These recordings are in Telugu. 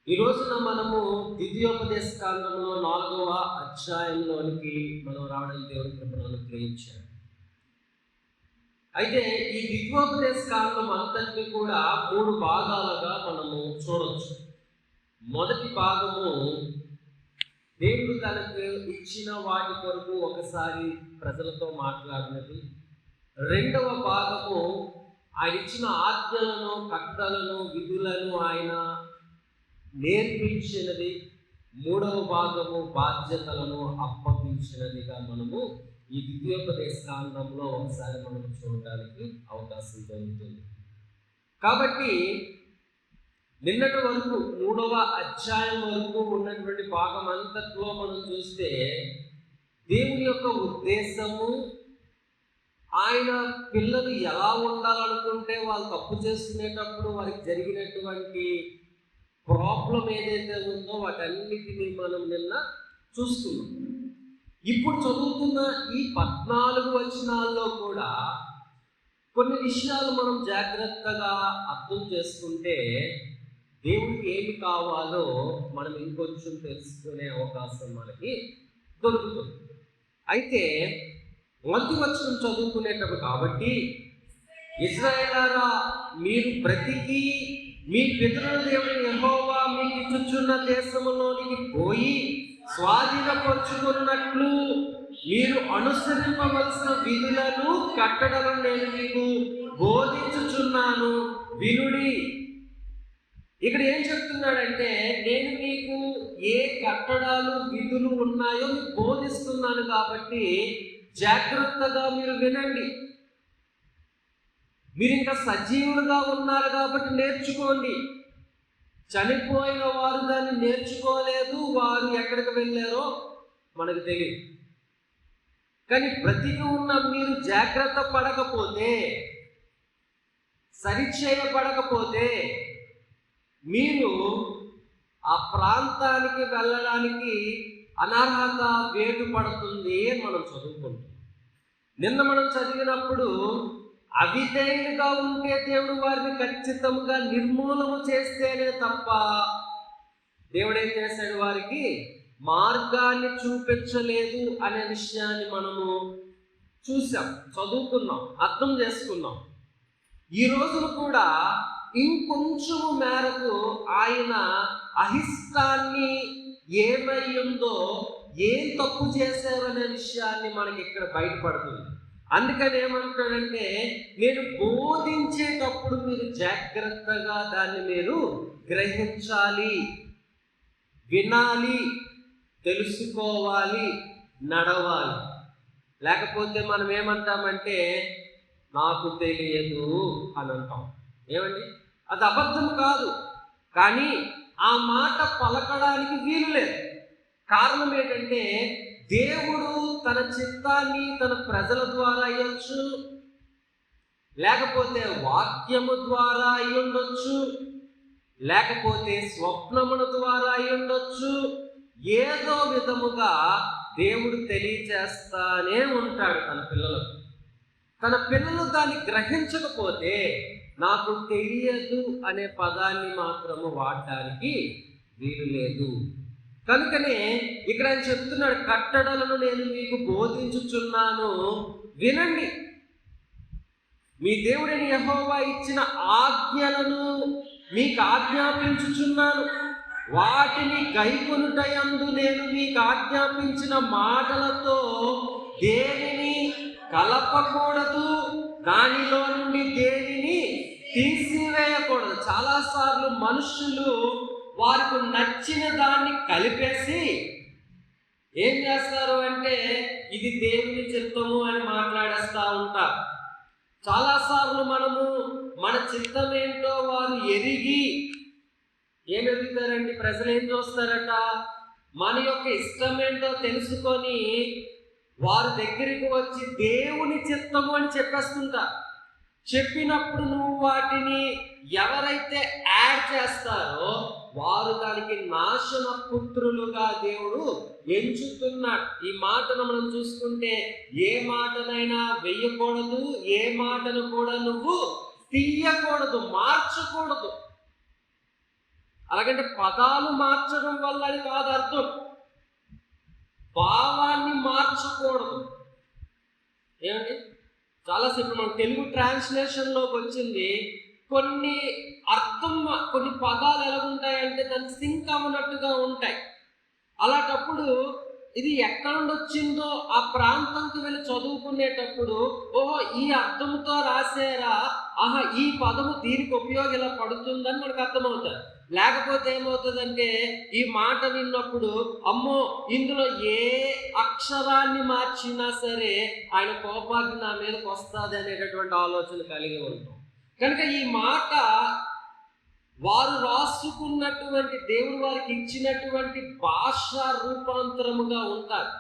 ఈ రోజున మనము ద్వితీయోపదేశ కాండంలో 4వ అధ్యాయంలోనికి మనం రావడం దేవుని కృపను అనుగ్రహించాడు. అయితే ఈ ద్వితీయోపదేశ కాండం అంతటిని కూడా 3 భాగాలుగా మనము చూడవచ్చు. మొదటి భాగము దేవుడు తనకు ఇచ్చిన వాటి కొరకు ఒకసారి ప్రజలతో మాట్లాడినది. రెండవ భాగము ఆయన ఇచ్చిన ఆజ్ఞలను, కట్టడలను, విధులను ఆయన నేర్పించినది. మూడవ భాగము బాధ్యతలను అప్పగించినదిగా మనము ఈ ద్వితీయోపదేశ కాండంలో ఒకసారి మనం చూడడానికి అవకాశం దొరుకుతుంది. కాబట్టి నిన్నటి వరకు 3వ అధ్యాయం వరకు ఉన్నటువంటి భాగం అంతట్లో మనం చూస్తే దేవుని యొక్క ఉద్దేశము, ఆయన పిల్లలు ఎలా ఉండాలనుకుంటే వాళ్ళు తప్పు చేసుకునేటప్పుడు వారికి జరిగినటువంటి ప్రాబ్లం ఏదైతే ఉందో వాటన్నిటినీ మనం నిన్న చూస్తున్నాం. ఇప్పుడు చదువుతున్న ఈ 14 వచనాల్లో కూడా కొన్ని విషయాలు మనం జాగ్రత్తగా అర్థం చేసుకుంటే దేవుడికి ఏమి కావాలో మనం ఇంకొంచెం తెలుసుకునే అవకాశం మనకి దొరుకుతుంది. అయితే మొదటి వచనం చదువుకునేటప్పుడు, కాబట్టి ఇశ్రాయేలారా, మీరు బ్రతికి మీ పితరుల దేవుని యెహోవా మీకు ఇచ్చుచున్న దేశములోనికి పోయి స్వాధీనపరుచుకున్నట్లు మీరు అనుసరింపవలసిన విధులను, కట్టడలను నేను మీకు బోధించుచున్నాను, వినుడి. ఇక్కడ ఏం చెప్తున్నాడంటే, నేను మీకు ఏ కట్టడాలు, విధులు ఉన్నాయో మీకు బోధిస్తున్నాను కాబట్టి జాగ్రత్తగా మీరు వినండి. మీరు ఇంకా సజీవులుగా ఉన్నారు కాబట్టి నేర్చుకోండి. చనిపోయిన వారు దాన్ని నేర్చుకోలేదు, వారు ఎక్కడికి వెళ్ళారో మనకు తెలియదు. కానీ బ్రతికి ఉన్న మీరు జాగ్రత్త పడకపోతే, సరిచేయబడకపోతే మీరు ఆ ప్రాంతానికి వెళ్ళడానికి అనర్హత వేటు పడుతుంది అని మనం చదువుకుంటాం. నిన్న మనం చదివినప్పుడు అవిధేయులుగా ఉంటే దేవుడు వారిని ఖచ్చితంగా నిర్మూలన చేస్తేనే తప్ప దేవుడు ఏం చేశాడు, వారికి మార్గాన్ని చూపించలేదు అనే విషయాన్ని మనము చూసాం, చదువుకున్నాం, అర్థం చేసుకున్నాం. ఈ రోజును కూడా ఇంకొంచెము మేరకు ఆయన అహిష్టాన్ని ఏమై ఉందో, ఏం తప్పు చేశారనే విషయాన్ని మనకి ఇక్కడ బయటపడుతుంది. అందుకని ఏమంటాడంటే, నేను బోధించేటప్పుడు మీరు జాగ్రత్తగా దాన్ని మీరు గ్రహించాలి, వినాలి, తెలుసుకోవాలి, నడవాలి. లేకపోతే మనం ఏమంటామంటే, నాకు తెలియదు అని అంటాం. ఏమండి, అది అబద్ధం కాదు, కానీ ఆ మాట పలకడానికి వీలు లేదు. కారణం ఏంటంటే, దేవుడు తన చిత్తాన్ని తన ప్రజల ద్వారా అయ్యొచ్చు, లేకపోతే వాక్యము ద్వారా అయి ఉండొచ్చు, లేకపోతే స్వప్నముల ద్వారా అయి ఉండొచ్చు. ఏదో విధముగా దేవుడు తెలియచేస్తానే ఉంటాడు తన పిల్లలకు. తన పిల్లలు దాన్ని గ్రహించకపోతే నాకు తెలియదు అనే పదాన్ని మాత్రము వాడడానికి వీలు లేదు. కనుకనే ఇక్కడ ఆయన చెప్తున్నాడు, కట్టడలను నేను మీకు బోధించుచున్నాను, వినండి. మీ దేవుడైన యెహోవా ఇచ్చిన ఆజ్ఞలను మీకు ఆజ్ఞాపించుచున్నాను, వాటిని గైకొనుటయందు నేను మీకు ఆజ్ఞాపించిన మాటలతో దేనిని కలపకూడదు, దానిలో నుండి దేనిని తీసివేయకూడదు. చాలాసార్లు మనుషులు వారికి నచ్చిన దాన్ని కలిపేసి ఏం చేస్తారు అంటే, ఇది దేవుని చిత్తము అని మాట్లాడేస్తూ ఉంటారు. చాలాసార్లు మనము మన చిత్తం ఏంటో వారు ఎరిగి ఏం ఎదుగుతారండి, ప్రజలు ఏం చూస్తారట, మన యొక్క ఇష్టం ఏంటో తెలుసుకొని వారి దగ్గరికి వచ్చి దేవుని చిత్తము అని చెప్పేస్తుంటారు. చెప్పినప్పుడు నువ్వు వాటిని ఎవరైతే యాడ్ చేస్తారో వారు దానికి నాశన పుత్రులుగా దేవుడు ఎంచుతున్నాడు. ఈ మాటను మనం చూసుకుంటే, ఏ మాటనైనా వెయ్యకూడదు, ఏ మాటను కూడా నువ్వు తీయకూడదు, మార్చకూడదు. అలాగంటే పదాలు మార్చడం వల్ల అని కాదు అర్థం, భావాన్ని మార్చకూడదు. ఏమండి, చాలాసేపు మన తెలుగు ట్రాన్స్లేషన్లోకి వచ్చింది, కొన్ని కొన్ని పదాలు ఎలా ఉంటాయంటే దాన్ని సింక్ అవ్వనట్టుగా ఉంటాయి. అలాంటప్పుడు ఇది ఎక్కడ నుండి వచ్చిందో ఆ ప్రాంతంకి వెళ్ళి చదువుకునేటప్పుడు, ఓహో ఈ అర్థంతో రాసారా, ఆహా ఈ పదము దీనికి ఉపయోగం ఇలా పడుతుందని మనకు అర్థమవుతుంది. లేకపోతే ఏమవుతుందంటే ఈ మాట విన్నప్పుడు, అమ్మో ఇందులో ఏ అక్షరాన్ని మార్చినా సరే ఆయన కోపాగ్ని నా మీదకి వస్తుంది అనేటటువంటి ఆలోచన కలిగి ఉంటాం. కనుక ఈ మాట వారు రాసుకున్నటువంటి దేవుడు వారికి ఇచ్చినటువంటి భాషా రూపాంతరముగా ఉంటారు.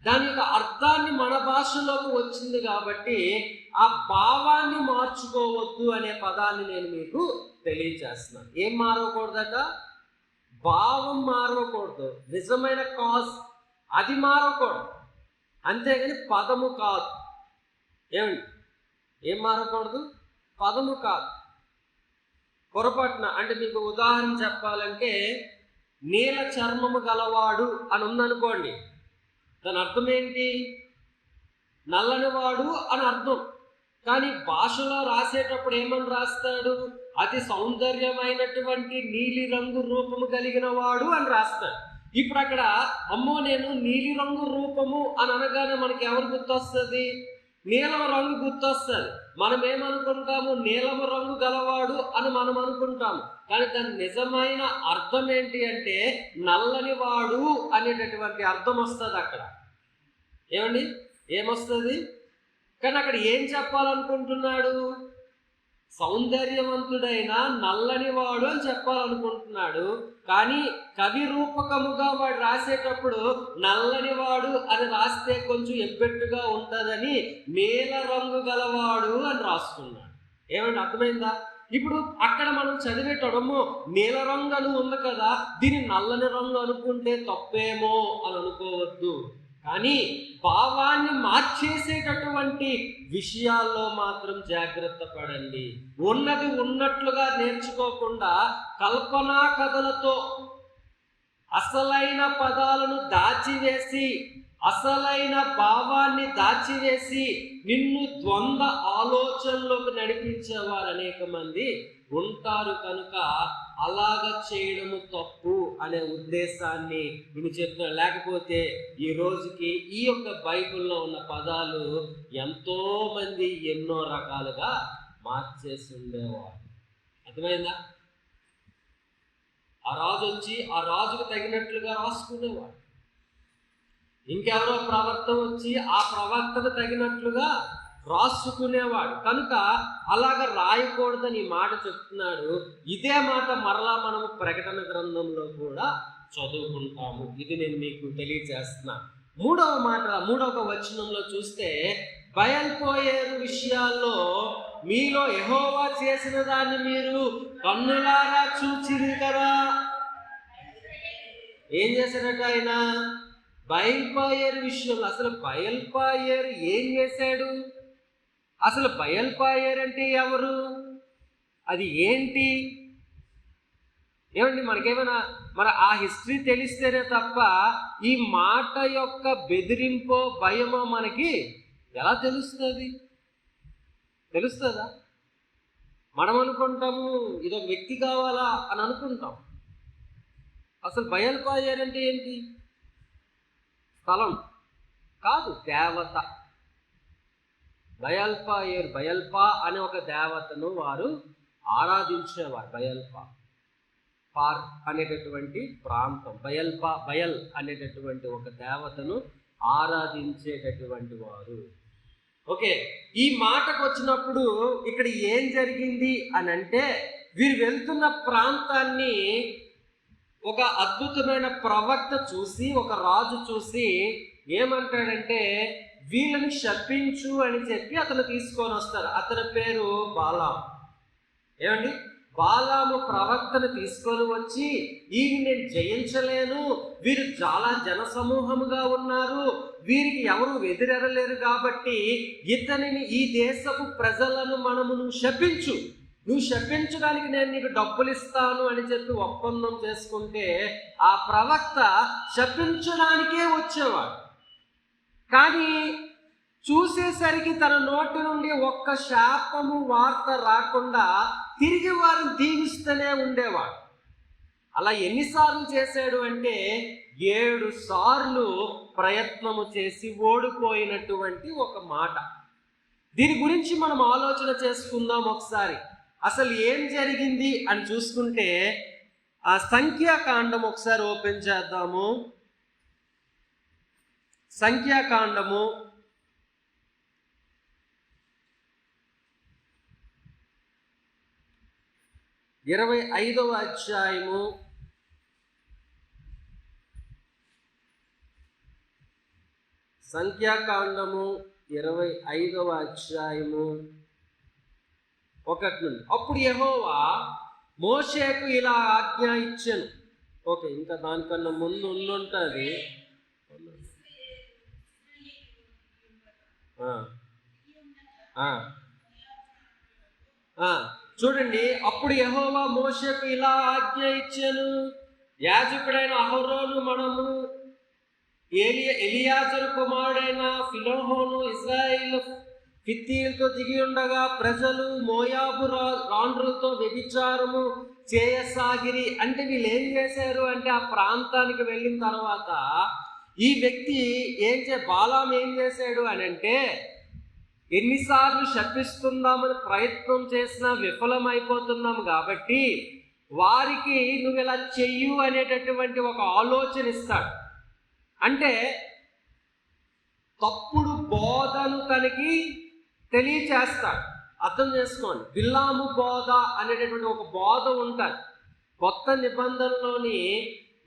దాని యొక్క అర్థాన్ని మన భాషలోకి వచ్చింది కాబట్టి ఆ భావాన్ని మార్చుకోవద్దు అనే పదాన్ని నేను మీకు తెలియచేస్తున్నాను. ఏం మారకూడదట? భావం మారకూడదు, నిజమైన కాజ్ అది మారకూడదు, అంతేగాని పదము కాదు. ఏం మారకూడదు? పదము కాదు. పొరపాటున అంటే మీకు ఉదాహరణ చెప్పాలంటే, నీల చర్మము గలవాడు అని ఉందనుకోండి, దాని అర్థం ఏంటి? నల్లనివాడు అని అర్థం. కానీ భాషలో రాసేటప్పుడు ఏమని రాస్తాడు? అతి సౌందర్యమైనటువంటి నీలి రంగు రూపము కలిగిన వాడు అని రాస్తాడు. ఇప్పుడు అక్కడ అమ్మో నేను నీలి రంగు రూపము అని అనగానే మనకి ఎవరు గుర్తొస్తుంది? నీలం రంగు గుర్తొస్తుంది. మనం ఏమనుకుంటాము? నీలం రంగు గలవాడు అని మనం అనుకుంటాము. కానీ దాని నిజమైన అర్థం ఏంటి అంటే నల్లని వాడు అనేటటువంటి అర్థం వస్తుంది అక్కడ. ఏమండి, ఏమొస్తుంది? కానీ అక్కడ ఏం చెప్పాలనుకుంటున్నాడు? సౌందర్యవంతుడైన నల్లని వాడు అని చెప్పాలనుకుంటున్నాడు. కానీ కవి రూపకముగా వాడు రాసేటప్పుడు నల్లని వాడు అని రాస్తే కొంచెం ఎబ్బెట్టుగా ఉంటుందని నీల రంగు గలవాడు అని రాసుకున్నాడు. ఏమంటే అర్థమైందా? ఇప్పుడు అక్కడ మనం చదివేటడము నీల రంగు అని ఉంది కదా, దీన్ని నల్లని రంగు అనుకుంటే తప్పేమో అని అనుకోవద్దు. కానీ భావాన్ని మార్చేసేటటువంటి విషయాల్లో మాత్రం జాగ్రత్త పడండి. ఉన్నది ఉన్నట్లుగా నేర్చుకోకుండా కల్పనా కథలతో అసలైన పదాలను దాచివేసి, అసలైన భావాన్ని దాచివేసి నిన్ను ద్వంద్వ ఆలోచనలోకి నడిపించేవారు అనేక మంది ఉంటారు. కనుక అలాగ చేయడము తప్పు అనే ఉద్దేశాన్ని నేను చెప్తున్నాను. లేకపోతే ఈ రోజుకి ఈ యొక్క బైబిల్లో ఉన్న పదాలు ఎంతో మంది ఎన్నో రకాలుగా మార్చేసి ఉండేవారు. అర్థమైందా? ఆ రాజు వచ్చి ఆ రాజుకు తగినట్లుగా రాసుకునేవాడు. ఇంకెవరో ప్రవక్త వచ్చి ఆ ప్రవక్తకు తగినట్లుగా రాసుకునేవాడు. కనుక అలాగ రాయకూడదని మాట చెప్తున్నాడు. ఇదే మాట మరలా మనము ప్రకటన గ్రంథంలో కూడా చదువుకుంటాము. ఇది నేను మీకు తెలియజేస్తున్నా. మూడవ వచనంలో చూస్తే, బయల్పోయేరు విషయాల్లో మీలో యెహోవా చేసిన దాన్ని మీరు కన్నులారా చూచిరి కదా. ఏం చేశాడట ఆయన? బయల్పోయేరు విషయంలో. అసలు బయల్పోయేరు ఏం చేశాడు? అసలు బయల్పోయేరు అంటే ఎవరు? అది ఏంటి? ఏమండి, మనకేమైనా ఆ హిస్టరీ తెలిస్తేనే తప్ప ఈ మాట యొక్క బెదిరింపో భయమో మనకి ఎలా తెలుస్తుంది? తెలుస్తుందా? మనం అనుకుంటాము ఇదొక వ్యక్తి కావాలా అని అనుకుంటాం. అసలు బయల్పోయేరు అంటే ఏంటి? స్థలం కాదు, దేవత. బయల్పా అనే ఒక దేవతను వారు ఆరాధించేవారు. పార్ అనేటటువంటి ప్రాంతం, బయల్ అనేటటువంటి ఒక దేవతను ఆరాధించేటటువంటి వారు. ఓకే, ఈ మాటకు వచ్చినప్పుడు ఇక్కడ ఏం జరిగింది అని అంటే, వీరు వెళ్తున్న ప్రాంతాన్ని ఒక అద్భుతమైన ప్రవక్త చూసి, ఒక రాజు చూసి ఏమంటాడంటే, వీళ్ళని శపించు అని చెప్పి అతను తీసుకొని వస్తారు. అతని పేరు బాలాం. ఏమండి, బాలాము ప్రవక్తను తీసుకొని వచ్చి, వీరిని నేను జయించలేను, వీరు చాలా జనసమూహముగా ఉన్నారు, వీరికి ఎవరు ఎదురెరలేరు కాబట్టి ఇతనిని, ఈ దేశపు ప్రజలను మనము శపించు, నువ్వు శపించడానికి నేను నీకు డబ్బులు ఇస్తాను అని చెప్పి ఒప్పందం చేసుకుంటే ఆ ప్రవక్త శపించడానికే వచ్చేవాడు. కానీ చూసేసరికి తన నోటి నుండి ఒక్క శాపము వార్త రాకుండా తిరిగి వారిని దీవిస్తూనే ఉండేవాడు. అలా ఎన్నిసార్లు చేశాడు అంటే 7 సార్లు ప్రయత్నము చేసి ఓడిపోయినటువంటి ఒక మాట. దీని గురించి మనం ఆలోచన చేసుకుందాం ఒకసారి. అసలు ఏం జరిగింది అని చూసుకుంటే ఆ సంఖ్యాకాండం ఒకసారి ఓపెన్ చేద్దాము. సంఖ్యాకాండము 25వ అధ్యాయము 25వ అధ్యాయము 1 నుండి. అప్పుడు యెహోవా మోషేకు ఇలా ఆజ్ఞ ఇచ్చెను. ఓకే, ఇంకా దానికన్నా ముందు ఉండుంటుంది. చూడండి, అప్పుడు యెహోవా మోషేకు ఇలా ఆజ్ఞ ఇచ్చెను. యాజకుడైన అహరోను మనము ఎలియాజరు కుమారుడైన ఫిలోహోను ఇశ్రాయేలు ఫిత్తీయులతో దిగి ఉండగా ప్రజలు మోయాబు రాండ్రులతో వ్యభిచారము చేయసాగిరి. అంటే వీళ్ళు ఏం చేశారు అంటే ఆ ప్రాంతానికి వెళ్ళిన తర్వాత ఈ వ్యక్తి బాలాం ఏం చేశాడు అని అంటే ఎన్నిసార్లు శపిస్తుందామని ప్రయత్నం చేసినా విఫలమైపోతున్నాం కాబట్టి వారికి నువ్వు ఇలా చెయ్యు అనేటటువంటి ఒక ఆలోచన ఇస్తాడు. అంటే తప్పుడు బోధను తనకి తెలియచేస్తాడు. అర్థం చేసుకోండి, బిలాము బోధ అనేటటువంటి ఒక బోధ ఉంటుంది. కొత్త నిబంధనలోని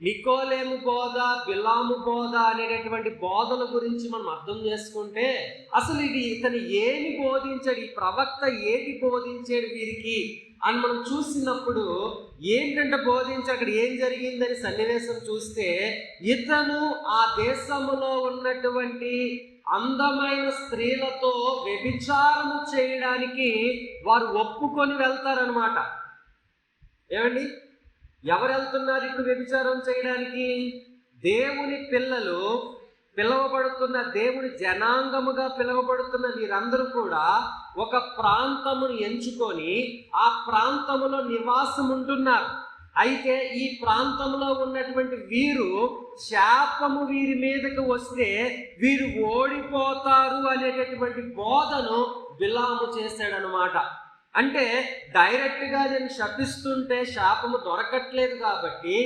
నికోలేము బోధ, బిలాము బోధ అనేటటువంటి బోధల గురించి మనం అర్థం చేసుకుంటే అసలు ఇతను ఏమి బోధించాడు, ఈ ప్రవక్త ఏంటి బోధించాడు వీరికి అని మనం చూసినప్పుడు ఏంటంటే బోధించి అక్కడ ఏం జరిగిందని సన్నివేశం చూస్తే ఇతను ఆ దేశంలో ఉన్నటువంటి అందమైన స్త్రీలతో వ్యభిచారము చేయడానికి వారు ఒప్పుకొని వెళ్తారనమాట. ఏమండి, ఎవరు వెళ్తున్నారు ఇప్పుడు వ్యభిచారం చేయడానికి? దేవుని పిల్లలు పిలువబడుతున్న, దేవుని జనాంగముగా పిలువబడుతున్న వీరందరూ కూడా ఒక ప్రాంతమును ఎంచుకొని ఆ ప్రాంతములో నివాసం ఉంటున్నారు. అయితే ఈ ప్రాంతంలో ఉన్నటువంటి వీరు శాపము వీరి మీదకి వస్తే వీరు ఓడిపోతారు అనేటటువంటి బోధను బిలాము చేశాడనమాట. అంటే డైరెక్ట్గా నేను శపిస్తుంటే శాపము దొరకట్లేదు కాబట్టి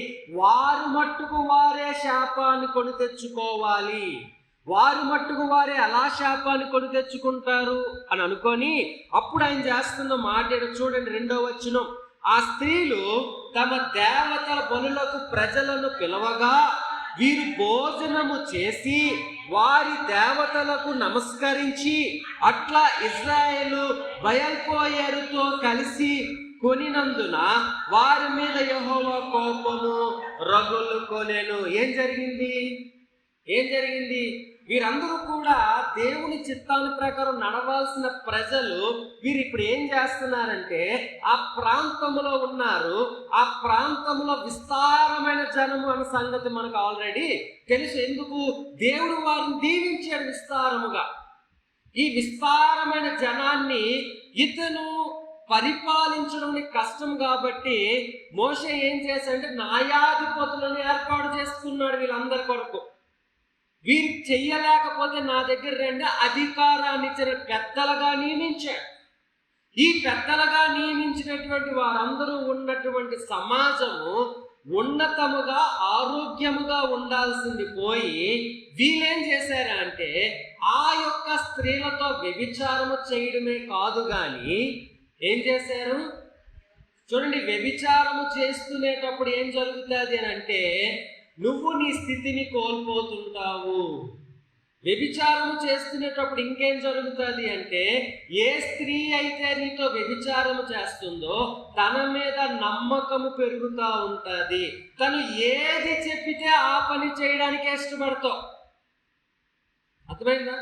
వారు మట్టుకు వారే శాపాన్ని కొని తెచ్చుకోవాలి, వారు మట్టుకు వారే ఎలా శాపాన్ని కొని తెచ్చుకుంటారు అని అనుకొని అప్పుడు ఆయన చేస్తున్న మాట చూడండి, 2వ వచనం. ఆ స్త్రీలు తమ దేవతల బలులకు ప్రజలను పిలవగా వీరు భోజనము చేసి వారి దేవతలకు నమస్కరించి అట్లా ఇశ్రాయేలు బయల్పోయేరుతో కలిసి కొనినందున వారి మీద యెహోవా కోపము రగులుకొనెను. ఏం జరిగింది? వీరందరూ కూడా దేవుని చిత్తాన్ని ప్రకారం నడవాల్సిన ప్రజలు వీరు ఇప్పుడు ఏం చేస్తున్నారంటే ఆ ప్రాంతంలో ఉన్నారు. ఆ ప్రాంతంలో విస్తారమైన జనము అనే సంగతి మనకు ఆల్రెడీ తెలుసు. ఎందుకు? దేవుడు వారిని దీవించాడు విస్తారముగా. ఈ విస్తారమైన జనాన్ని ఇతను పరిపాలించడం కష్టం కాబట్టి మోషే ఏం చేశాడంటే న్యాయాధిపతులను ఏర్పాటు చేసుకున్నాడు వీళ్ళందరి కొరకు. వీరు చెయ్యలేకపోతే నా దగ్గర రండి, అధికారాన్ని ఇచ్చిన పెద్దలుగా నియమించాడు. ఈ పెద్దలుగా నియమించినటువంటి వారందరూ ఉన్నటువంటి సమాజము ఉన్నతముగా ఆరోగ్యముగా ఉండాల్సింది పోయి వీళ్ళేం చేశారంటే ఆ యొక్క స్త్రీలతో వ్యభిచారము చేయడమే కాదు కానీ ఏం చేశారు చూడండి. వ్యభిచారము చేస్తునేటప్పుడు ఏం జరుగుతుంది అని అంటే నువ్వు నీ స్థితిని కోల్పోతుంటావు. వ్యభిచారము చేస్తునేటప్పుడు ఇంకేం జరుగుతుంది అంటే ఏ స్త్రీ అయితే నీతో వ్యభిచారము చేస్తుందో తన మీద నమ్మకము పెరుగుతూ ఉంటుంది. తను ఏది చెప్పితే ఆ పని చేయడానికి ఇష్టపడతావు. అర్థమైందా?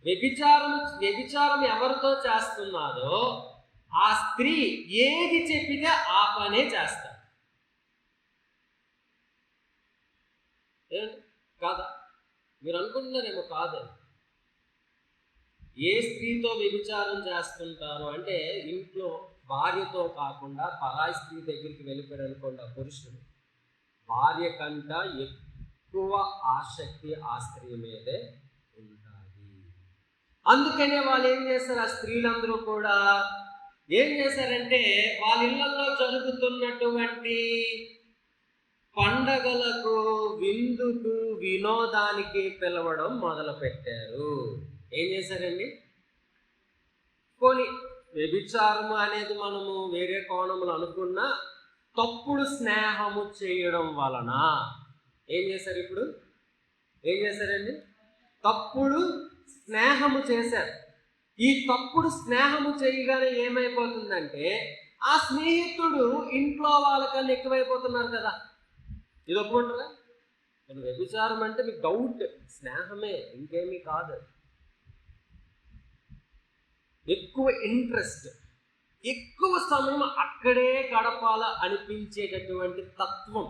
వ్యభిచారం ఎవరితో చేస్తున్నారో ఆ స్త్రీ ఏది చెప్పితే ఆ పనే చేస్తారు. కాదా? మీరు అనుకుంటున్నారేమో కాదని. ఏ స్త్రీతో వ్యభిచారం చేస్తుంటారు అంటే ఇంట్లో భార్యతో కాకుండా పరాయి స్త్రీ దగ్గరికి వెళ్ళిపోయాడు అనుకోండి పురుషుడు, భార్య కంట ఎక్కువ ఆసక్తి ఆ స్త్రీ మీదే ఉంటుంది. అందుకనే వాళ్ళు ఏం చేస్తారు, ఆ స్త్రీలందరూ కూడా ఏం చేశారంటే వాళ్ళ ఇళ్లలో జరుగుతున్నటువంటి పండగలకు, విందుకు, వినోదానికి పిలవడం మొదలు పెట్టారు. ఏం చేశారండి? పోనీ వ్యభిచారము అనేది మనము వేరే కోణములు అనుకున్నా తప్పుడు స్నేహము చేయడం వలన ఏం చేశారు? ఇప్పుడు ఏం చేశారండి? తప్పుడు స్నేహము చేశారు. ఈ తప్పుడు స్నేహము చేయగానే ఏమైపోతుందంటే ఆ స్నేహితుడు ఇంట్లో వాళ్ళకన్నా ఎక్కువైపోతున్నారు కదా. ఇది ఒప్పుకుంటారా? వ్యభిచారం అంటే మీకు డౌట్, స్నేహమే, ఇంకేమీ కాదు. ఎక్కువ ఇంట్రెస్ట్, ఎక్కువ సమయం అక్కడే గడపాల అనిపించేటటువంటి తత్వం.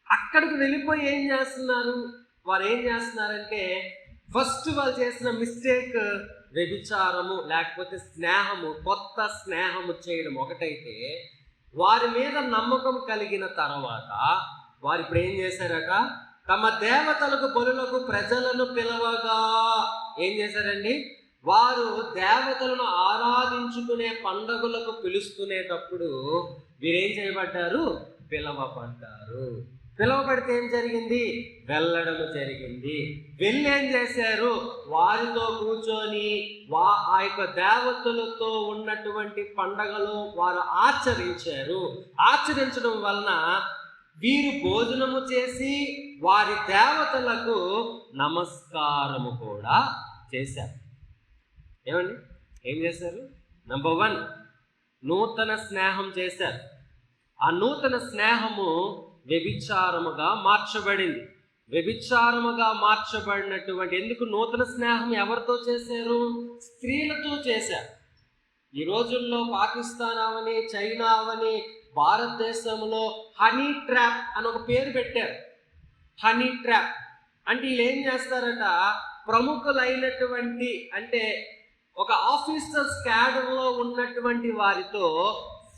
అక్కడికి వెళ్ళిపోయి ఏం చేస్తున్నారు? వారు ఏం చేస్తున్నారంటే ఫస్ట్ వాళ్ళు చేసిన మిస్టేక్ వ్యభిచారము లేకపోతే స్నేహము, కొత్త స్నేహము చేయడం ఒకటైతే, వారి మీద నమ్మకం కలిగిన తర్వాత వారు ఇప్పుడు ఏం చేశారట? తమ దేవతలకు బలులకు ప్రజలను పిలవగా ఏం చేశారండి? వారు దేవతలను ఆరాధించుకునే పండుగలకు పిలుస్తునేటప్పుడు వీరేం చేయబడ్డారు? పిలవబడ్డారు. పిలవబడితే ఏం జరిగింది? వెళ్ళడం జరిగింది. వెళ్ళి ఏం చేశారు? వారితో కూర్చొని ఆ యొక్క దేవతలతో ఉన్నటువంటి పండగలు వారు ఆచరించారు. ఆచరించడం వలన వీరు భోజనము చేసి వారి దేవతలకు నమస్కారము కూడా చేశారు. ఏమండి? ఏం చేశారు? నంబర్ 1, నూతన స్నేహం చేశారు. ఆ నూతన స్నేహము వ్యభిచారముగా మార్చబడింది. వ్యభిచారముగా మార్చబడినటువంటి, ఎందుకు నూతన స్నేహం ఎవరితో చేశారు? స్త్రీలతో చేశారు. ఈ రోజుల్లో పాకిస్తాన్ అవని, చైనా అవని, భారతదేశంలో హనీ ట్రాప్ అని ఒక పేరు పెట్టారు. హనీ ట్రాప్ అంటే వీళ్ళు ఏం చేస్తారట, ప్రముఖులైనటువంటి అంటే ఒక ఆఫీసర్స్ క్యాడర్లో ఉన్నటువంటి వారితో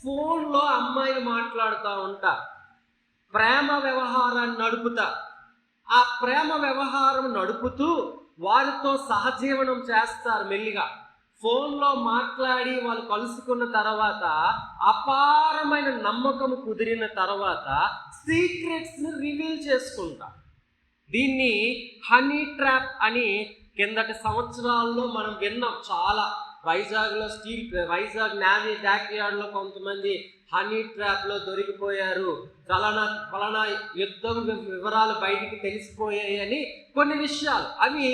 ఫోన్లో అమ్మాయిలు మాట్లాడుతూ ఉంటారు, ప్రేమ వ్యవహారాన్ని నడుపుతా. ఆ ప్రేమ వ్యవహారం నడుపుతూ వారితో సహజీవనం చేస్తారు. మెల్లిగా ఫోన్లో మాట్లాడి వాళ్ళు కలుసుకున్న తర్వాత అపారమైన నమ్మకం కుదిరిన తర్వాత సీక్రెట్స్ని రివీల్ చేసుకుంటారు. దీన్ని హనీ ట్రాప్ అని కిందటి సంవత్సరాల్లో మనం విన్నాం చాలా. వైజాగ్ నేవీ డాక్యార్డ్లో కొంతమంది హనీ ట్రాప్లో దొరికిపోయారు, ఫలానా యుద్ధం వివరాలు బయటికి తెలిసిపోయాయి అని కొన్ని విషయాలు. అవి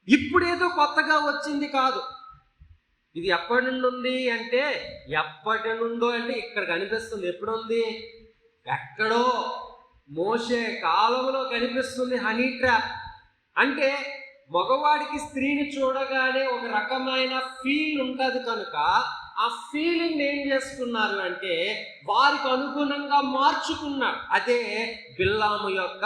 ఇప్పుడేదో కొత్తగా వచ్చింది కాదు. ఇది ఎప్పటి నుండి ఉంది అంటే, ఎప్పటి నుండో అంటే ఇక్కడ కనిపిస్తుంది. ఎప్పుడుంది? ఎక్కడో మోషే కాలంలో కనిపిస్తుంది హనీ ట్రాప్. అంటే మగవాడికి స్త్రీని చూడగానే ఒక రకమైన ఫీల్ ఉంటుంది కనుక ఆ ఫీలింగ్ ఏం చేసుకున్నారు అంటే వారికి అనుగుణంగా మార్చుకున్నాడు. అదే బిల్లాము యొక్క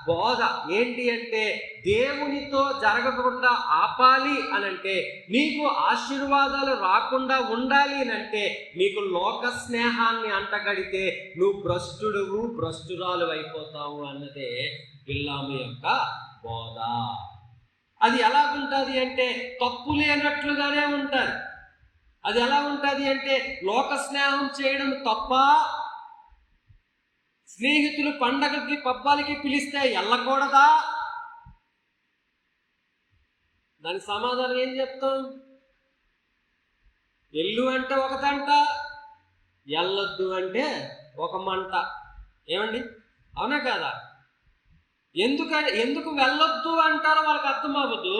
బోధ. ఏంటి అంటే దేవునితో జరగకుండా ఆపాలి అనంటే, నీకు ఆశీర్వాదాలు రాకుండా ఉండాలి అనంటే, నీకు లోక స్నేహాన్ని అంటగడితే నువ్వు భ్రష్టురాలు అయిపోతావు అన్నదే బిల్లాము యొక్క బోధ. అది ఎలాగుంటుంది అంటే తప్పు లేనట్లుగానే ఉంటుంది. అది ఎలా ఉంటుంది అంటే లోక స్నేహం చేయడం తప్ప, స్నేహితులు పండగలకి పబ్బాలకి పిలిస్తే వెళ్ళకూడదా? దానికి సమాధానం ఏం చెప్తాం? ఎల్లు అంటే ఒకటంట, ఎల్లొద్దు అంటే ఒక మంట. ఏమండి? అవునా కదా? ఎందుకు వెళ్ళొద్దు అంటారో వాళ్ళకి అర్థం అవ్వదు.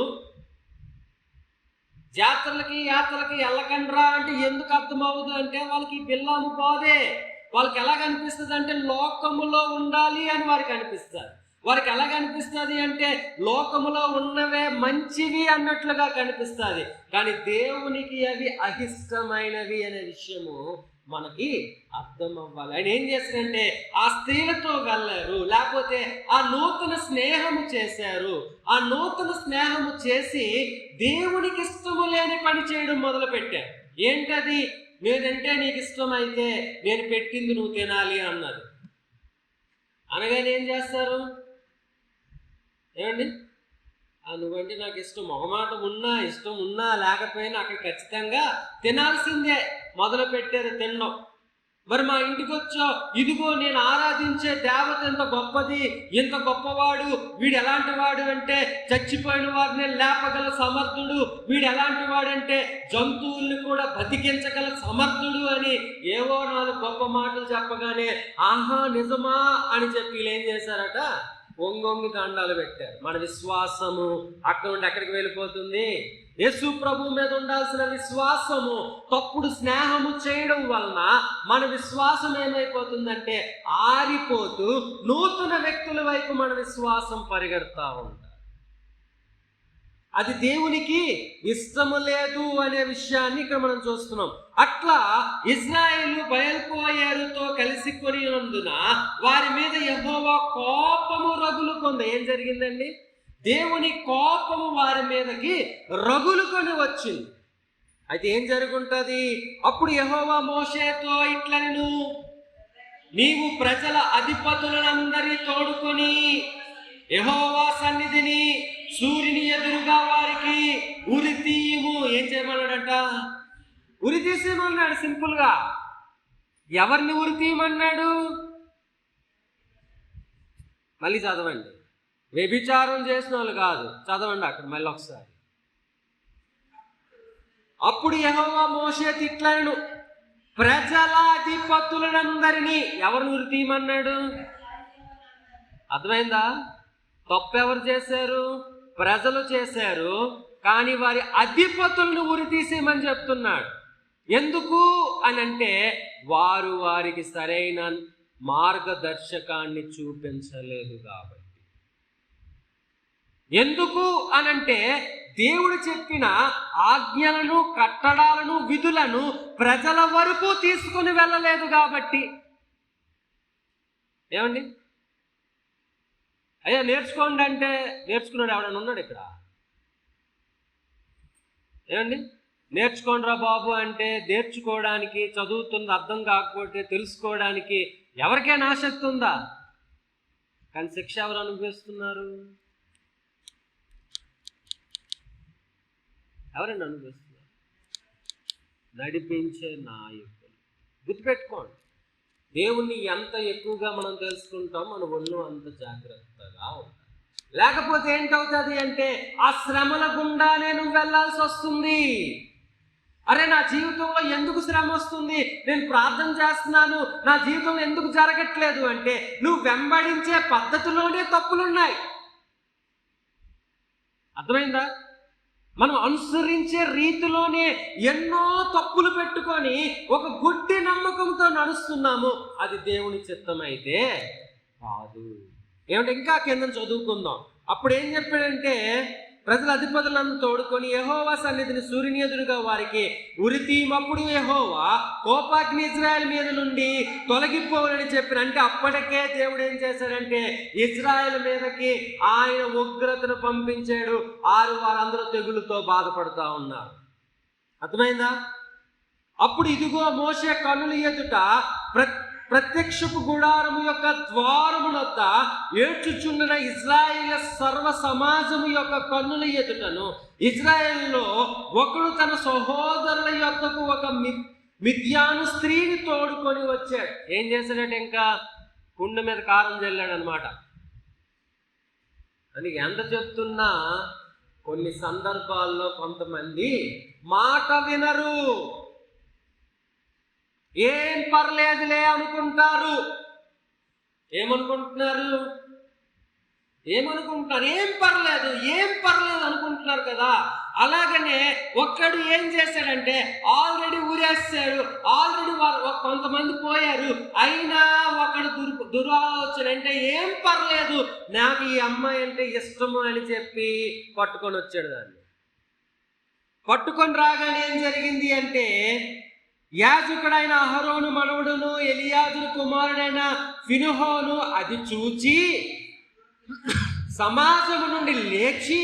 యాత్రలకి వెళ్ళకండ్రా అంటే ఎందుకు అర్థం అవ్వదు అంటే వాళ్ళకి బిల్లాము పోదే. వాళ్ళకి ఎలా కనిపిస్తుంది అంటే లోకములో ఉండాలి అని వారికి అనిపిస్తారు. వారికి ఎలా కనిపిస్తుంది అంటే లోకములో ఉన్నవే మంచివి అన్నట్లుగా కనిపిస్తుంది, కానీ దేవునికి అవి అహిష్టమైనవి అనే విషయము మనకి అర్థం అవ్వాలి. ఆయన ఏం చేశారంటే ఆ స్త్రీలతో వెళ్ళారు, లేకపోతే ఆ నూతన స్నేహము చేశారు. ఆ నూతన స్నేహము చేసి దేవునికి ఇష్టము లేని పని చేయడం మొదలు పెట్టారు. ఏంటది? నేనంటే నీకు ఇష్టమైతే నేను పెట్టింది నువ్వు తినాలి అన్నది. అనగానే ఏం చేస్తారు? ఏమండి, నువ్వంటే నాకు ఇష్టం, మొహమాటం ఉన్నా ఇష్టం ఉన్నా లేకపోయినా అక్కడ ఖచ్చితంగా తినాల్సిందే మొదలు పెట్టారు తినడం. మరి మా ఇంటికి వచ్చావు, ఇదిగో నేను ఆరాధించే దేవత ఎంత గొప్పది, ఇంత గొప్పవాడు, వీడు ఎలాంటి వాడు అంటే చచ్చిపోయిన వారిని లేపగల సమర్థుడు, వీడు ఎలాంటి వాడంటే జంతువుల్ని కూడా బతికించగల సమర్థుడు అని ఏవో 4 గొప్ప మాటలు చెప్పగానే ఆహా నిజమా అని చెప్పి వీళ్ళు ఏం చేశారట? ఒంగొంగి దండాలు పెట్టారు. మన విశ్వాసము అక్కడ నుండి ఎక్కడికి వెళ్ళిపోతుంది? యేసు ప్రభు మీద ఉండాల్సిన విశ్వాసము తప్పుడు స్నేహము చేయడం వలన మన విశ్వాసం ఏమైపోతుందంటే ఆరిపోతూ నూతన వ్యక్తుల వైపు మన విశ్వాసం పరిగెడతా ఉంటాం. అది దేవునికి ఇష్టము లేదు అనే విషయాన్ని ఇక్కడ మనం చూస్తున్నాం. అట్లా ఇశ్రాయేలు బయల్పోయేరుతో కలిసి కొనినందున వారి మీద యెహోవా కోపము రగులుకుంది. ఏం జరిగిందండి? దేవుని కోపము వారి మీదకి రగులుకొని వచ్చింది. అయితే ఏం జరుగుంటది? అప్పుడు యెహోవా మోషేతో ఇట్లనెను, నీవు ప్రజల అధిపతులందరినీ తోడుకొని యెహోవా సన్నిధిని సూర్యుని ఎదురుగా వారికి ఉరి తీయము. ఏం చేయమన్నాడట? ఉరి తీసేయమన్నాడు. సింపుల్ గా. ఎవరిని ఉరి తీయమన్నాడు? మళ్ళీ చదవండి. వ్యభిచారం చేసిన వాళ్ళు కాదు, చదవండి అక్కడ మళ్ళీ ఒకసారి. అప్పుడు యెహోవా మోషేతో ఇట్లనెను, ప్రజల అధిపతులందరినీ ఎవరిని ఉరి తీయమన్నాడు? అర్థమైందా? తప్పెవరు చేశారు? ప్రజలు చేశారు. కానీ వారి అధిపతులను ఉరి తీసేయమని చెప్తున్నాడు. ఎందుకు అని అంటే వారు వారికి సరైన మార్గదర్శకాన్ని చూపించలేదు కాబట్టి. ఎందుకు అనంటే దేవుడు చెప్పిన ఆజ్ఞలను, కట్టడాలను, విధులను ప్రజల వరకు తీసుకుని వెళ్ళలేదు కాబట్టి. ఏమండి? అయ్యా నేర్చుకోండి అంటే నేర్చుకున్నాడు ఎవడన్నా ఉన్నాడు ఇక్కడ? ఏమండి? నేర్చుకోండి రా బాబు అంటే నేర్చుకోవడానికి, చదువుతుంది అర్థం కాకపోతే తెలుసుకోవడానికి ఎవరికైనా ఆసక్తి ఉందా? కానీ శిక్ష ఎవరు అనుభవిస్తున్నారు? ఎవరండి అనుభవిస్తున్నారు? నడిపించే నాయకులు. గుర్తుపెట్టుకోండి, దేవుణ్ణి ఎంత ఎక్కువగా మనం తెలుసుకుంటాం మన ఒళ్ళు అంత జాగ్రత్తగా ఉంటాం. లేకపోతే ఏంటవుతుంది అంటే ఆ శ్రమల గుండానే నువ్వు వెళ్ళాల్సి వస్తుంది. అరే నా జీవితంలో ఎందుకు శ్రమ వస్తుంది? నేను ప్రార్థన చేస్తున్నాను, నా జీవితంలో ఎందుకు జరగట్లేదు అంటే నువ్వు వెంబడించే పద్ధతిలోనే తప్పులున్నాయి. అర్థమైందా? మనం అనుసరించే రీతిలోనే ఎన్నో తప్పులు పెట్టుకొని ఒక గుడ్డి నమ్మకంతో నడుస్తున్నాము. అది దేవుని చిత్తం అయితే కాదు. ఏమంటే ఇంకా కింద చదువుకుందాం. అప్పుడు ఏం చెప్పాడంటే ప్రజల అధిపతులను తోడుకొని యెహోవా సన్నిధిని సూర్యుని ఎదురుగా వారికి ఉరి తీయమప్పుడు యెహోవా కోపాగ్ని ఇజ్రాయెల్ మీద నుండి తొలగిపోవాలని చెప్పిన. అంటే అప్పటికే దేవుడు ఏం చేశాడంటే ఇజ్రాయెల్ మీదకి ఆయన ఉగ్రతను పంపించాడు. వారందరూ తెగులుతో బాధపడుతూ ఉన్నారు. అర్థమైందా? అప్పుడు ఇదిగో మోషే కన్నుల ఎదుట ప్రత్యక్షపు గుడారము యొక్క ద్వారమునొద్ద ఏడ్చుచున్న ఇజ్రాయేల్ సర్వ సమాజము యొక్క కన్నుల ఎదుటను ఇజ్రాయేల్లో ఒకడు తన సహోదరుల యొద్దకు ఒక మిద్యాను స్త్రీని తోడుకొని వచ్చాడు. ఏం చేశాడంటే ఇంకా కుండ మీద కారం చల్లాడు అనమాట. అని ఎంత చెప్తున్నా కొన్ని సందర్భాల్లో కొంతమంది మాట వినరు. ఏం పర్లేదులే అనుకుంటారు. ఏమనుకుంటున్నారు? ఏం పర్లేదు అనుకుంటున్నారు కదా. అలాగనే ఒక్కడు ఏం చేశాడంటే ఆల్రెడీ ఊరేస్తాడు, ఆల్రెడీ కొంతమంది పోయారు, అయినా ఒకడు దురాలోచన అంటే ఏం పర్లేదు నాకు ఈ అమ్మాయి అంటే ఇష్టము అని చెప్పి పట్టుకొని వచ్చాడు. దాన్ని పట్టుకొని రాగానే ఏం జరిగింది అంటే యాజకుడైన అహరోను మనవడును ఎలియాజరు కుమారుడైన ఫినుహోను అది చూచి సమాజము నుండి లేచి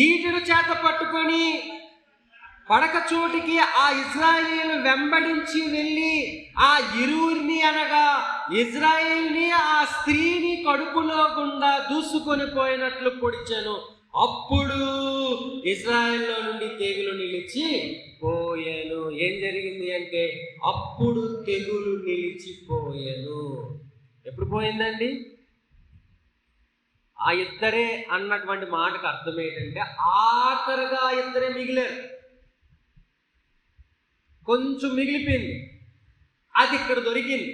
ఈటెను చేత పట్టుకొని పడక చోటికి ఆ ఇశ్రాయేలు వెంబడించి వెళ్ళి ఆ ఇరువురిని అనగా ఇశ్రాయేల్ని ఆ స్త్రీని కడుపులో గుండా దూసుకొని పోయినట్లు పొడిచాను. అప్పుడు ఇశ్రాయేల్లో నుండి తెగులు నిలిచి పోయాను. ఏం జరిగింది అంటే అప్పుడు తెగులు నిలిచిపోయాను. ఎప్పుడు పోయిందండి? ఆ ఇద్దరే అన్నటువంటి మాటకు అర్థం ఏంటంటే ఆఖరిగా ఆ ఇద్దరే మిగిలారు, కొంచెం మిగిలిపోయింది, అది ఇక్కడ దొరికింది.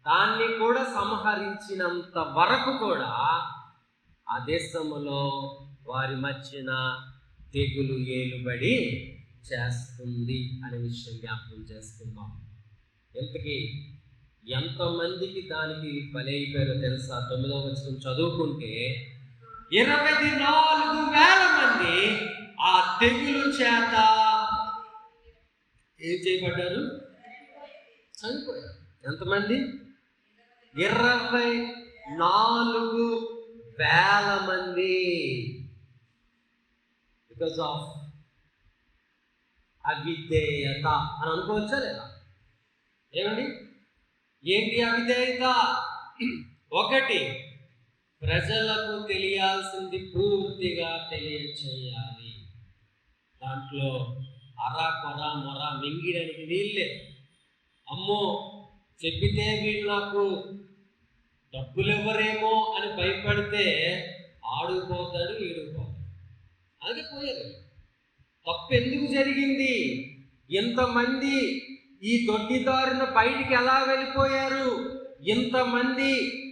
దాన్ని కూడా సంహరించినంత వరకు కూడా ఆ దేశంలో వారి మధ్యన తెగులు ఏలుబడి చేస్తుంది అనే విషయం జ్ఞాపకం చేసుకుందాం. ఎంతకీ ఎంతమందికి దానికి బలైపోయారో తెలుసా? 9వ వచనం చదువుకుంటే 24,000 మంది ఆ తెగులు చేత ఏం చేయబడ్డారు? చనిపోయారు. ఎంతమంది? 24,000 మంది. బికాస్ ఆఫ్ అవిధేయత అని అనుకోవచ్చా లేదా? ఏమండి, ఏంటి అవిధేయత? ఒకటి, ప్రజలకు తెలియాల్సింది పూర్తిగా తెలియచేయాలి. దాంట్లో అరా కొర మొర మింగిడానికి వీళ్ళే. అమ్మో చెప్పితే వీళ్ళు నాకు డబ్బులు ఇవ్వరేమో అని భయపడితే ఆడుకుపోతాడు, ఈడుకుపోతాడు. అది పోయారు. తప్పు ఎందుకు జరిగింది? ఇంతమంది ఈ దొడ్డిదారిన బయటికి ఎలా వెళ్ళిపోయారు? ఇంతమంది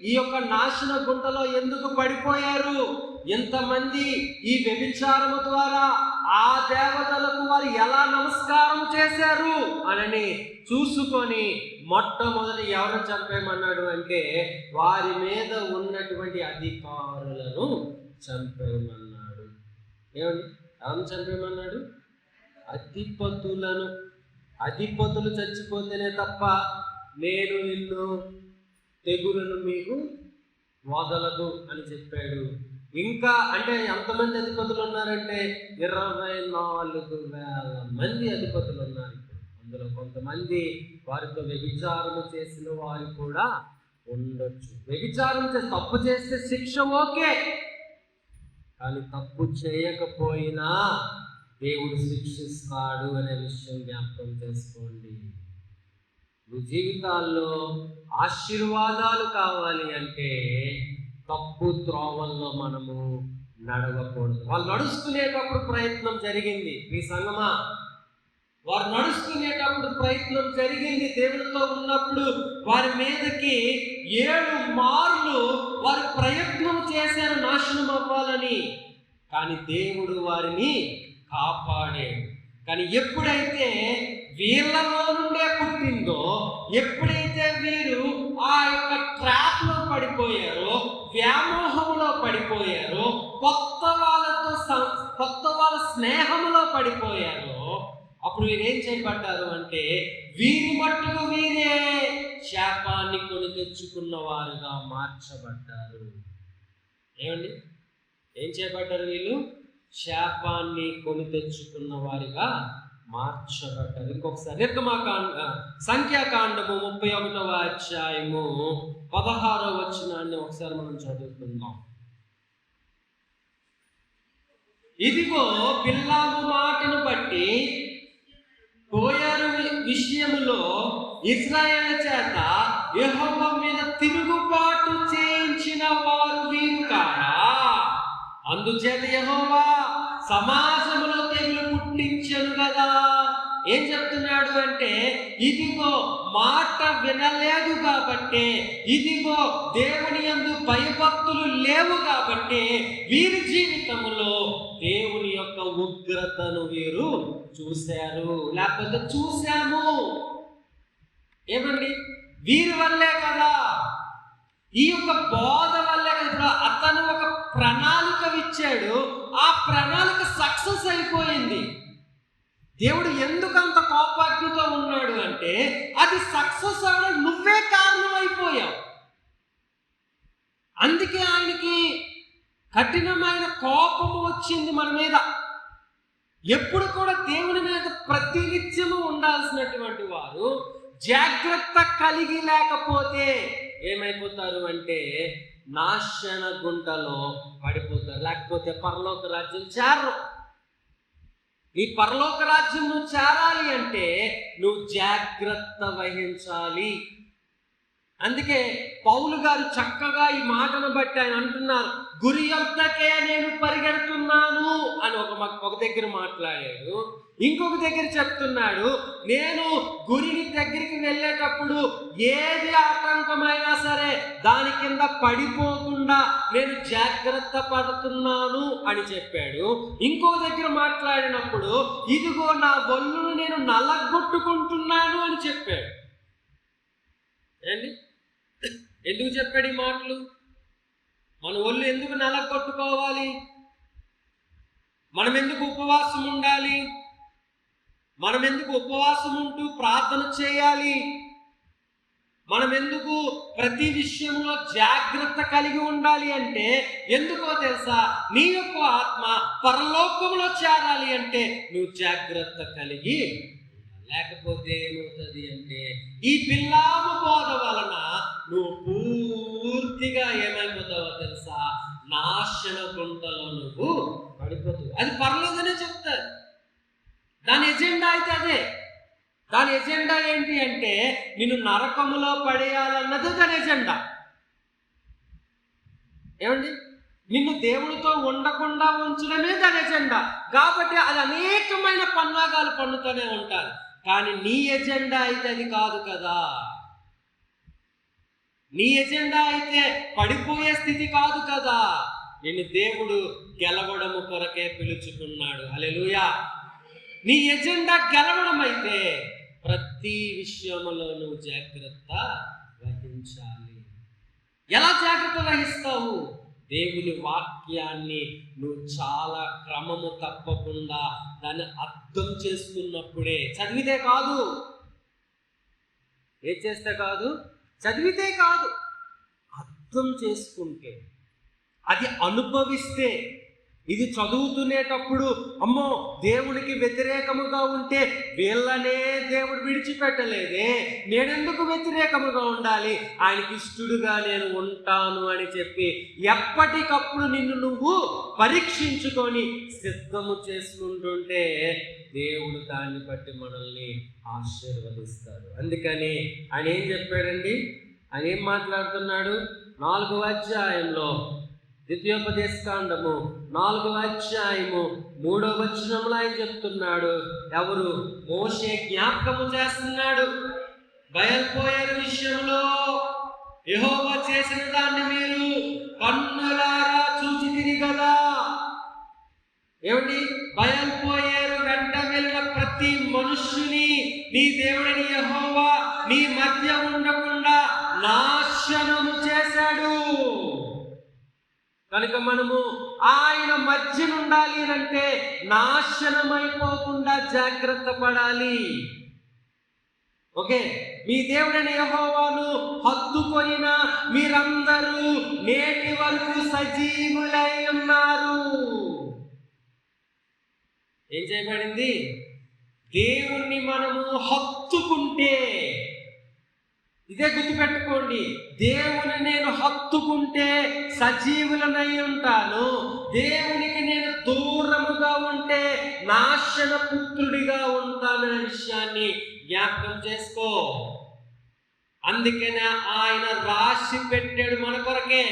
ఈ యొక్క నాశన గుంటలో ఎందుకు పడిపోయారు? ఇంతమంది ఈ వ్యభిచారము ద్వారా ఆ దేవతలకు వారు ఎలా నమస్కారం చేశారు అని చూసుకొని మొట్టమొదటి ఎవరు చంపేయమన్నాడు అంటే వారి మీద ఉన్నటువంటి అధికారులను చంపేయమన్నాడు. ఏమండి, ఎవరిని చంపేయమన్నాడు? అధిపతులను. అధిపతులు చచ్చిపోతేనే తప్ప నేను నిన్ను తెగులను మీకు వదలదు అని చెప్పాడు. ఇంకా అంటే ఎంతమంది అధిపతులు ఉన్నారంటే 24,000 మంది అధిపతులు ఉన్నారు. అందులో కొంతమంది వారితో వ్యభిచారం చేసిన వారు కూడా ఉండొచ్చు. వ్యభిచారం చేసి తప్పు చేస్తే శిక్ష ఓకే, కానీ తప్పు చేయకపోయినా దేవుడు శిక్షిస్తాడు అనే విషయం జ్ఞాపకం చేసుకోండి. మీ జీవితాల్లో ఆశీర్వాదాలు కావాలి అంటే తప్పు త్రోవల్లో మనము నడవకూడదు. వాళ్ళు నడుస్తునేటప్పుడు ప్రయత్నం జరిగింది. మీ సంగమా, వారు నడుస్తునేటప్పుడు ప్రయత్నం జరిగింది. దేవుడితో ఉన్నప్పుడు వారి మీదకి 7 మార్లు వారు ప్రయత్నం చేశారు నాశనం అవ్వాలని, కానీ దేవుడు వారిని కాపాడాడు. కానీ ఎప్పుడైతే వీళ్ళలో నుండే పుట్టిందో, ఎప్పుడైతే వీరు ఆ యొక్క ట్రాప్లో పడిపోయారో, వ్యామోహంలో పడిపోయారో, కొత్త వాళ్ళ స్నేహంలో పడిపోయారో, అప్పుడు వీరేం చేయబడ్డారు అంటే వీరి మట్టుకు వీరే శాపాన్ని కొని తెచ్చుకున్న వారుగా మార్చబడ్డారు. ఏమండి, ఏం చేయబడ్డారు వీళ్ళు? శాపాన్ని కొని తెచ్చుకున్న వారిగా మార్చబడ్డారు. ఇంకొకసారి సంఖ్యాకాండము 31వ అధ్యాయము 16వ వచనాన్ని ఒకసారి మనం చదువుకుందాం. ఇదిగో బిల్లాము మాటను బట్టి కోయరు విషయములో ఇశ్రాయేలు చేత యెహోవా మీద తిరుగుబాటు చేయించిన వారు వీరు కారా? అందుచేత యెహోవా సమాజములో తెగులు పుట్టించెను కదా. ఏం చెప్తున్నాడు అంటే, ఇదిగో మాట వినలేదు కాబట్టి, ఇదిగో దేవుని యందు భయభక్తులు లేవు కాబట్టి వీరి జీవితంలో దేవుని యొక్క ఉగ్రతను వీరు చూశారు, లేకపోతే చూశాము. ఏమండి, వీరి వల్లే కదా, ఈ యొక్క బోధ వల్లే కదా అతను ఒక ప్రణాళిక ఇచ్చాడు, ఆ ప్రణాళిక సక్సెస్ అయిపోయింది. దేవుడు ఎందుకు అంత కోపాగ్నితో ఉన్నాడు అంటే, అది సక్సెస్ అవ్వడం నువ్వే కారణం అయిపోయావు. అందుకే ఆయనకి కఠినమైన కోపము వచ్చింది మన మీద. ఎప్పుడు కూడా దేవుని మీద ప్రతినిత్యము ఉండాల్సినటువంటి వారు జాగ్రత్త కలిగి లేకపోతే ఏమైపోతారు అంటే నాశన గుంటలో పడిపోతారు, లేకపోతే పరలోక రాజ్యం చేరరు. ఈ పరలోక రాజ్యం నువ్వు చేరాలి అంటే నువ్వు జాగ్రత్త వహించాలి. అందుకే పౌలు గారు చక్కగా ఈ మాటను బట్టి ఆయన అంటున్నారు, గురి యొద్దకే నేను పరిగెడుతున్నాను అని ఒక దగ్గర మాట్లాడాడు. ఇంకొక దగ్గర చెప్తున్నాడు, నేను గురికి దగ్గరికి వెళ్ళేటప్పుడు ఏది ఆటంకమైనా సరే దాని కింద పడిపోకుండా నేను జాగ్రత్త పడుతున్నాను అని చెప్పాడు. ఇంకో దగ్గర మాట్లాడినప్పుడు ఇదిగో నా ఒళ్ళును నేను నలగొట్టుకుంటున్నాను అని చెప్పాడు. ఏంటి, ఎందుకు చెప్పాడు ఈ మాటలు? మన ఒళ్ళు ఎందుకు నలగొట్టుకోవాలి? మనం ఎందుకు ఉపవాసం ఉండాలి? మనం ఎందుకు ఉపవాసం ఉంటూ ప్రార్థన చేయాలి? మనం ఎందుకు ప్రతి విషయంలో జాగ్రత్త కలిగి ఉండాలి అంటే, ఎందుకో తెలుసా? నీ యొక్క ఆత్మ పరలోకంలో చేరాలి అంటే నువ్వు జాగ్రత్త కలిగి, లేకపోతే ఏమవుతుంది అంటే ఈ బిల్లాము బోధ వలన నువ్వు పూర్తిగా ఏమైపోతావో తెలుసా? నాశన గుంటలో నువ్వు పడిపోతావు. అది పర్లేదనే చెప్తారు. దాని ఎజెండా అయితే అదే. దాని ఎజెండా ఏంటి అంటే నిన్ను నరకములో పడేయాలన్నది దాని ఎజెండా. ఏమండి, నిన్ను దేవుడితో ఉండకుండా ఉంచడమే దాని ఎజెండా. కాబట్టి అది అనేకమైన పన్నాగాలు పన్నుతూనే ఉంటారు. కానీ నీ ఎజెండా అయితే అది కాదు కదా. నీ ఎజెండా అయితే పడిపోయే స్థితి కాదు కదా. నిన్ను దేవుడు గెలవడము కొరకే పిలుచుకున్నాడు. హల్లెలూయా. నీ ఎజెండా గెలవడం అయితే ప్రతి విషయంలో నువ్వు జాగ్రత్త వహించాలి. ఎలా జాగ్రత్త వహిస్తావు? దేవుని వాక్యాన్ని నువ్వు చాలా క్రమము తప్పకుండా దాన్ని అర్థం చేసుకున్నప్పుడే. చదివితే కాదు, ఏం చేస్తే కాదు, చదివితే కాదు, అర్థం చేసుకుంటే, అది అనుభవిస్తే. ఇది చదువుతునేటప్పుడు అమ్మో దేవుడికి వ్యతిరేకముగా ఉంటే వీళ్ళనే దేవుడు విడిచిపెట్టలేదే, నేనెందుకు వ్యతిరేకముగా ఉండాలి, ఆయనకి ఇష్టడుగా నేను ఉంటాను అని చెప్పి ఎప్పటికప్పుడు నిన్ను నువ్వు పరీక్షించుకొని సిద్ధము చేసుకుంటుంటే దేవుడు దాన్ని బట్టి మనల్ని ఆశీర్వదిస్తాడు. అందుకని ఆయన ఏం చెప్పాడండి? ఆయన ఏం మాట్లాడుతున్నాడు? 4వ అధ్యాయంలో ద్వితీయోపదేశకాండము 4వ అధ్యాయము 3వ వచనంలో ఆయన చెప్తున్నాడు. ఎవరు? మోషే జ్ఞాపకము చేస్తున్నాడు. బయల్పోయేరు విషయంలో యెహోవా చేసిన దాన్ని మీరు కన్నులారా చూచితిరి కదా. ఏమిటి? బయల్పోయేరు వెంట వెళ్ళిన ప్రతి మనుష్యుని నీ దేవుడిని యెహోవా నీ మధ్య ఉండకుండా నాశనము చేశాడు. కనుక మనము ఆయన మధ్య ఉండాలి అంటే నాశనమైపోకుండా జాగ్రత్త పడాలి. ఓకే, మీ దేవుడైన యెహోవాను హత్తుకొనిన మీరందరూ నేటి వరకు సజీవులై ఉన్నారు. ఏం చేయబడింది? దేవుణ్ణి మనము హత్తుకుంటే, ఇదే గుర్తుపెట్టుకోండి, దేవుని నేను హత్తుకుంటే సజీవులనై ఉంటాను, దేవునికి నేను దూరముగా ఉంటే నాశన పుత్రుడిగా ఉంటాననే విషయాన్ని జ్ఞాపకం చేసుకో. అందుకనే ఆయన రాసి పెట్టాడు మన కొరకే.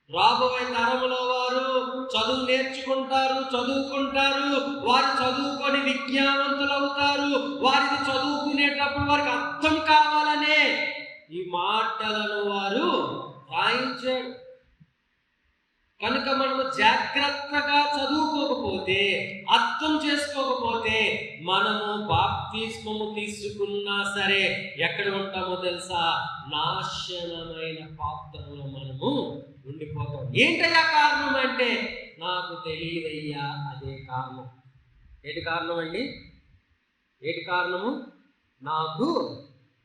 రాబోయే తరములో వారు చదువు నేర్చుకుంటారు, చదువుకుంటారు. వారు చదువుకొని విజ్ఞానవంతులు అవుతారు. వారికి చదువుకునేటప్పుడు వారికి అర్థం కావాలనే ఈ మాటలను వారు రాయించాడు. కనుక మనము జాగ్రత్తగా చదువుకోకపోతే, అర్థం చేసుకోకపోతే, మనము బాప్తిస్మము తీసుకున్నా సరే ఎక్కడ ఉంటామో తెలుసా? నాశనమైన పాత్రలో మనము ఉండిపోతాం. ఏంటయ్యా కారణం అంటే, నాకు తెలియదయ్యా, అదే కారణం. ఏంటి కారణం అండి? ఏంటి కారణము? నాకు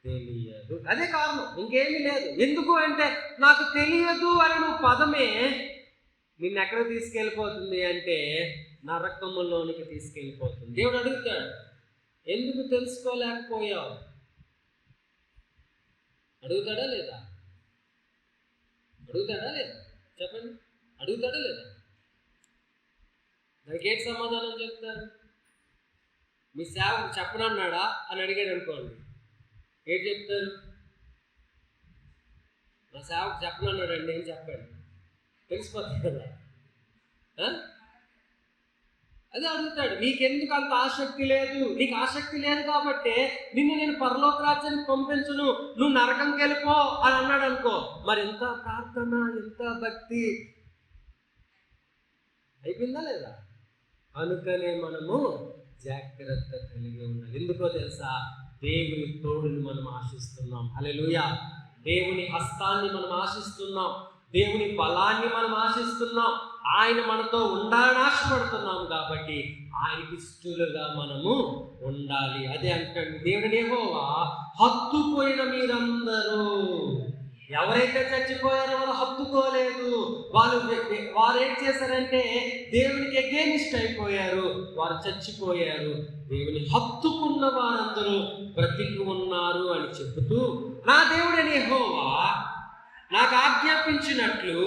తెలియదు, అదే కారణం, ఇంకేమీ లేదు. ఎందుకు అంటే, నాకు తెలియదు అనే పదమే నిన్ను ఎక్కడ తీసుకెళ్ళిపోతుంది అంటే నరకములోనికి తీసుకెళ్ళిపోతుంది. దేవుడు అడుగుతాడు, ఎందుకు తెలుసుకోలేకపోయావు? అడుగుతాడా లేదా? అడుగుతాడా లేదా? చెప్పండి, అడుగుతాడా లేదా? దానికి ఏంటి సమాధానం చెప్తారు? మీ సేవకు చెప్పనన్నాడా అని అడిగాడు అనుకోండి, ఏంటి చెప్తారు? నా సేవకు చెప్పనన్నాడండి ఏం చెప్పండి, తెలిసిపోతుంది కదా. అదే అడుగుతాడు, నీకెందుకు అంత ఆసక్తి లేదు? నీకు ఆసక్తి లేదు కాబట్టి నిన్ను నేను పరలోక రాజ్యానికి పంపించును, నువ్వు నరకంకి వెళ్ళిపో అని అన్నాడు అనుకో, మరి ఎంత ప్రార్థన, ఎంత భక్తి అయిపోయిందా లేదా? అనుకనే మనము జాగ్రత్త కలిగి ఉండాలి. ఎందుకో తెలుసా? దేవుని తోడుని మనం ఆశిస్తున్నాం. హల్లెలూయా. దేవుని హస్తాన్ని మనం ఆశిస్తున్నాం, దేవుని బలాన్ని మనం ఆశిస్తున్నాం. ఆయన మనతో ఉండాలని ఆశపడుతున్నాం కాబట్టి ఆయనకి ఇష్టలుగా మనము ఉండాలి. అదే అంటాడు దేవుని యెహోవా, హత్తుపోయిన మీరందరూ. ఎవరైతే చచ్చిపోయారో వారు హత్తుకోలేదు. వారు ఏం చేశారంటే దేవునికి ఎగెయిన్స్ట్ అయిపోయారు, వారు చచ్చిపోయారు. దేవుని హత్తుకున్న వారందరూ బ్రతికి ఉన్నారు అని చెబుతూ, నా దేవుడని యెహోవా నాకు ఆజ్ఞాపించినట్లు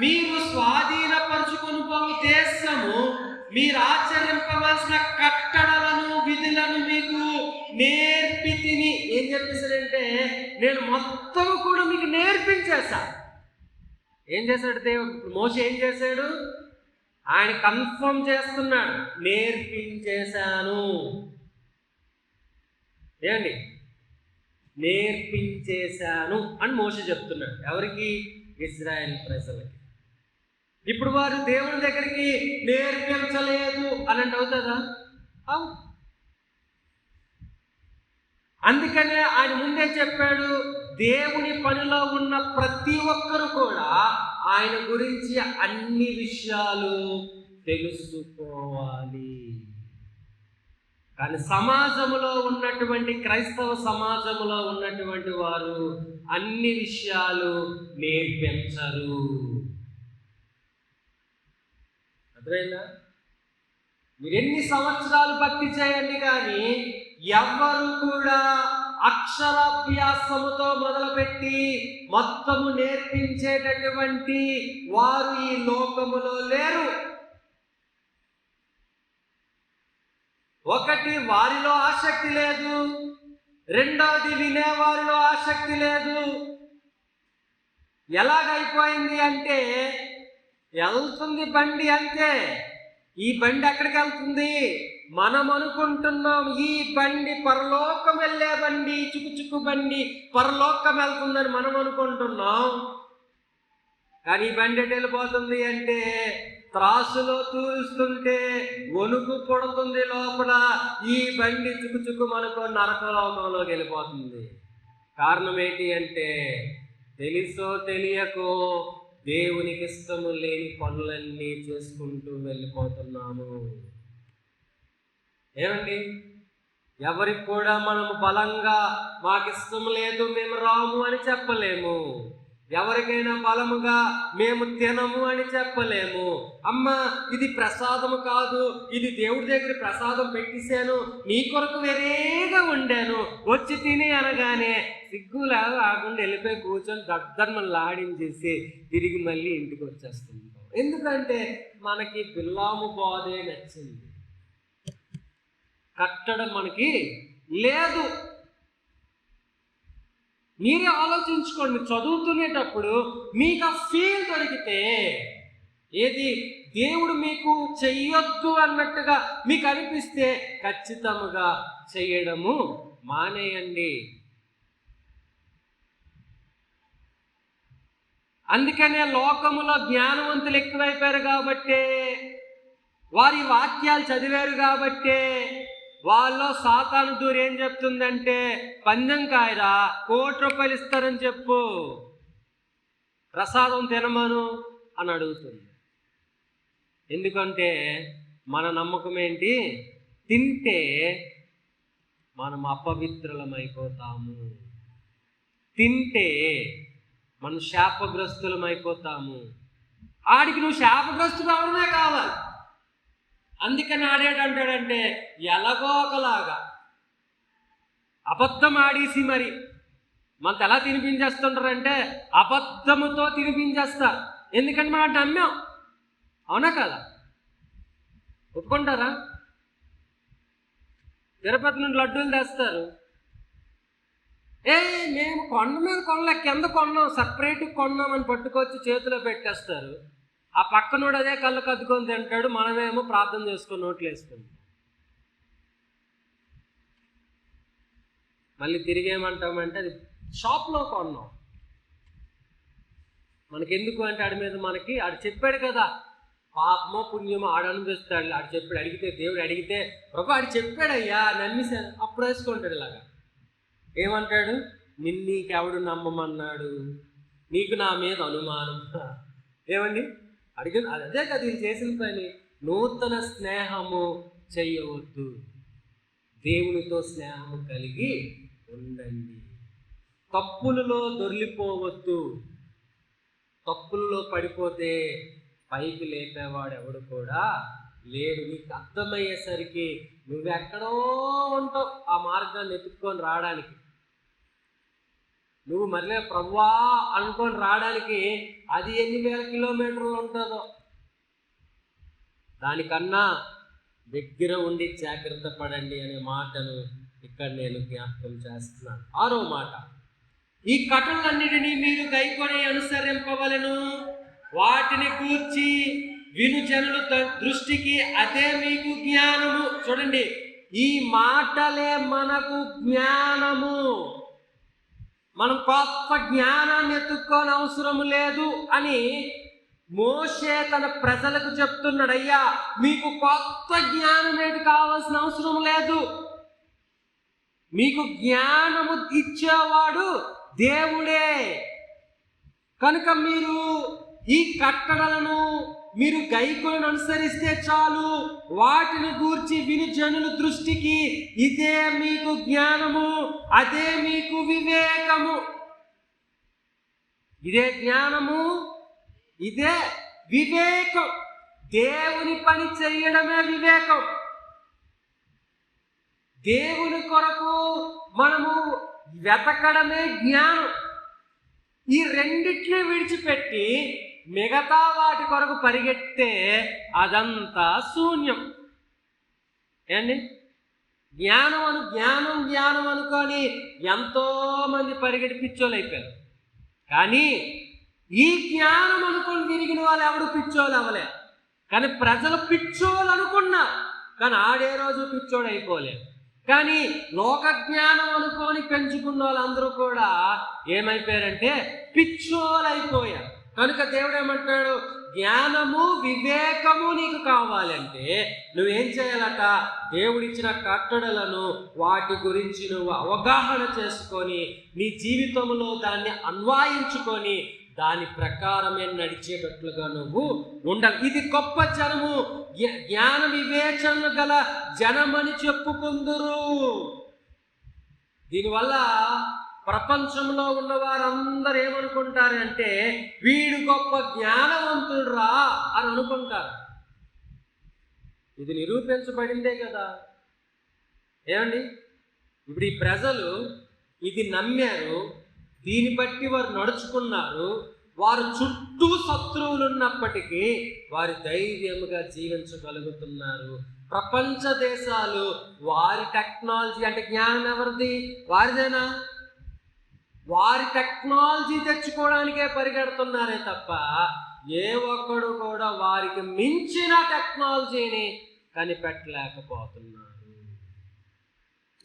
మీరు స్వాధీనపరుచుకొని పోవు దేశము, మీరు ఆచరింపవలసిన కట్టడలను, విధులను మీకు నేర్పితిని. ఏం చెప్పేశాడంటే, నేను మొత్తం కూడా మీకు నేర్పించేశా. ఏం చేశాడు దేవుడు? మోషే ఏం చేశాడు? ఆయన కన్ఫర్మ్ చేస్తున్నాడు, నేర్పించేశాను. ఏమండి? నేర్పించేశాను అని మోషే చెప్తున్నాడు. ఎవరికి? ఇశ్రాయేల్ ప్రజలకి. ఇప్పుడు వారు దేవుని దగ్గరికి నేర్పించలేదు అని అంటే అవుతుందా? అవును. అందుకనే ఆయన ముందే చెప్పాడు, దేవుని పనిలో ఉన్న ప్రతి ఒక్కరు కూడా ఆయన గురించి అన్ని విషయాలు తెలుసుకోవాలి. కానీ సమాజంలో ఉన్నటువంటి, క్రైస్తవ సమాజంలో ఉన్నటువంటి వారు అన్ని విషయాలు నేర్పించరు. అర్థమైందా? మీరు ఎన్ని సంవత్సరాలు భక్తి చేయండి కానీ ఎవ్వరు కూడా అక్షరాభ్యాసముతో మొదలుపెట్టి మొత్తము నేర్పించేటటువంటి వారు ఈ లోకములో లేరు. ఒకటి, వారిలో ఆసక్తి లేదు. రెండవది, వినేవారిలో ఆసక్తి లేదు. ఎలాగైపోయింది అంటే, వెళ్తుంది బండి అంతే. ఈ బండి ఎక్కడికి వెళ్తుంది? మనం అనుకుంటున్నాం ఈ బండి పరలోకం వెళ్ళే బండి, చుక్కు బండి పరలోకం వెళ్తుందని మనం అనుకుంటున్నాం. కానీ ఈ బండి ఎటు వెళ్ళిపోతుంది అంటే, త్రాసులో తూలుస్తుంటే వణుకు పుడుతుంది లోపల. ఈ బండి చుక్కు మనకు నరకలోకంలోకి వెళ్ళిపోతుంది. కారణం ఏంటి అంటే, తెలుసో తెలియకో దేవునికి ఇష్టము లేని పనులన్నీ చేసుకుంటూ వెళ్ళిపోతున్నాము. ఏమండి? ఎవరికి కూడా మనము బలంగా మాకు ఇష్టం లేదు, మేము రాము అని చెప్పలేము. ఎవరికైనా బలముగా మేము తినము అని చెప్పలేము. అమ్మ, ఇది ప్రసాదము కాదు, ఇది దేవుడి దగ్గర ప్రసాదం పెట్టేశాను, నీ కొరకు వేరేగా వండాను, వచ్చి తిని అనగానే సిగ్గులాగా ఆకుండా వెళ్ళిపోయి కూర్చొని దద్దర్మల్ని ఆడించేసి తిరిగి మళ్ళీ ఇంటికి వచ్చేస్తుంటాం. ఎందుకంటే మనకి బిల్లాము బోధే నచ్చింది, కట్టడం మనకి లేదు. మీరే ఆలోచించుకోండి. చదువుతునేటప్పుడు మీకు ఆ ఫీల్ దొరికితే, ఏది దేవుడు మీకు చెయ్యొద్దు అన్నట్టుగా మీకు అనిపిస్తే ఖచ్చితంగా చెయ్యడము మానేయండి. అందుకనే లోకములో జ్ఞానవంతులు ఎక్కువైపోయారు కాబట్టే, వారి వాక్యాలు చదివారు కాబట్టే, వాళ్ళలో సాతాను దూరం ఏం చెప్తుందంటే, పందెం కాయరా, ₹1,00,00,000 ఇస్తారని చెప్పు, ప్రసాదం తినమను అని అడుగుతుంది. ఎందుకంటే మన నమ్మకం ఏంటి? తింటే మనం అపవిత్రులమైపోతాము, తింటే మనం శాపగ్రస్తులమైపోతాము. ఆడికి నువ్వు శాపగ్రస్తుడు అవడమే కావాలి. అందుకని ఆడేటంటాడంటే, ఎలాగో ఒకలాగా అబద్ధం ఆడేసి మరి మనకు ఎలా తినిపించేస్తుంటారంటే, అబద్ధముతో తినిపించేస్తారు. ఎందుకంటే మనం నమ్మాం. అవునా కదా? ఒప్పుకుంటారా? తిరుపతి నుండి లడ్డూలు తెస్తారు. మేము కొండ మీద కొనలే, కింద కొన్నాం, సపరేట్గా కొన్నాం అని పట్టుకొచ్చి చేతిలో పెట్టేస్తారు. ఆ పక్కనోడు అదే కళ్ళు కద్దుకొని తింటాడు, మనమేమో ప్రార్థన చేసుకొని నోట్లు వేసుకుంటాం. మళ్ళీ తిరిగి ఏమంటామంటే, అది షాప్లో కొన్నాం. మనకెందుకు అంటే ఆడి మీద ఆడు చెప్పాడు కదా, పాపమో పుణ్యమో ఆడు అనిపిస్తాడు. ఆడు చెప్పాడు, అడిగితే దేవుడు అడిగితే, ప్రభు ఆడు చెప్పాడయ్యా నమ్మిసాను, అప్పుడు వేసుకుంటాడు. ఇలాగా ఏమంటాడు? నీకెవడు నమ్మమన్నాడు, నీకు నా మీద అనుమానం. ఏమండి అడిగిన అదే కదా ఇది చేసిన పని. నూతన స్నేహము చెయ్యవద్దు, దేవునితో స్నేహము కలిగి ఉండండి. తప్పులలో దొర్లిపోవద్దు. తప్పుల్లో పడిపోతే పైకి లేపేవాడు ఎవడు కూడా లేడు. నీకు అర్థమయ్యేసరికి నువ్వెక్కడో ఉంటావు ఆ మార్గాన్ని ఎత్తుక్కొని రావడానికి. నువ్వు మళ్ళీ ప్రభువా అనుకొని రావడానికి అది ఎన్ని వేల కిలోమీటర్లు ఉంటుందో. దానికన్నా దగ్గర ఉండి జాగ్రత్త పడండి అనే మాటను ఇక్కడ నేను జ్ఞాపకం చేస్తున్నాను. 6వ మాట, ఈ కట్టలన్నిటినీ మీరు గైకొని అనుసరింపవలెను, వాటిని కూర్చి విను జనుల దృష్టికి అదే మీకు జ్ఞానము. చూడండి, ఈ మాటలే మనకు జ్ఞానము. మనం కొత్త జ్ఞానాన్ని ఎత్తుక్కోని అవసరం లేదు అని మోషే తన ప్రజలకు చెప్తున్నాడు. అయ్యా, మీకు కొత్త జ్ఞానం ఏంటి కావాల్సిన అవసరం లేదు. మీకు జ్ఞానము ఇచ్చేవాడు దేవుడే. కనుక మీరు ఈ కట్టడలను మీరు గైకొని అనుసరిస్తే చాలు. వాటిని గూర్చి విని జనుల దృష్టికి ఇదే మీకు జ్ఞానము, అదే మీకు వివేకము. ఇదే జ్ఞానము, ఇదే వివేకం. దేవుని పని చేయడమే వివేకం. దేవుని కొరకు మనము వెతకడమే జ్ఞానం. ఈ రెండిటిని విడిచిపెట్టి మిగతా వాటి కొరకు పరిగెత్తే అదంతా శూన్యం. ఏండి, జ్ఞానం అనుకొని ఎంతో మంది పరిగెట్టి పిచ్చోళ్ళు అయిపోయారు. కానీ ఈ జ్ఞానం అనుకొని తిరిగిన వాళ్ళు ఎవడు పిచ్చోళ్ళు అవ్వలే. కానీ ప్రజలు పిచ్చోళ్ళు అనుకున్నా, కానీ ఆడే రోజు పిచ్చోడు అయిపోలేదు. కానీ లోక జ్ఞానం అనుకొని పెంచుకున్న వాళ్ళందరూ కూడా ఏమైపోయారంటే పిచ్చోళ్ళు అయిపోయారు. కనుక దేవుడు ఏమంటాడు? జ్ఞానము వివేకము నీకు కావాలంటే నువ్వేం చేయాలట? దేవుడిచ్చిన కట్టడలను వాటి గురించి నువ్వు అవగాహన చేసుకొని నీ జీవితంలో దాన్ని అన్వయించుకొని దాని ప్రకారమే నడిచేటట్లుగా నువ్వు ఉండాలి. ఇది గొప్ప జనము, జ్ఞాన వివేచనలు గల జనమని చెప్పుకుందురు. దీనివల్ల ప్రపంచంలో ఉన్న వారందరూ ఏమనుకుంటారంటే, వీడు గొప్ప జ్ఞానవంతుడురా అని అనుకుంటారు. ఇది నిరూపించబడిందే కదా. ఏమండి, ఇప్పుడు ఈ ప్రజలు ఇది నమ్మారు, దీన్ని బట్టి వారు నడుచుకున్నారు. వారు చుట్టూ శత్రువులు ఉన్నప్పటికీ వారి ధైర్యముగా జీవించగలుగుతున్నారు. ప్రపంచ దేశాలు వారి టెక్నాలజీ అంటే జ్ఞానం ఎవరిది? వారిదేనా? వారి టెక్నాలజీ తెచ్చుకోవడానికే పరిగెడుతున్నారే తప్ప ఏ ఒక్కడు కూడా వారికి మించిన టెక్నాలజీని కనిపెట్టలేకపోతున్నారు.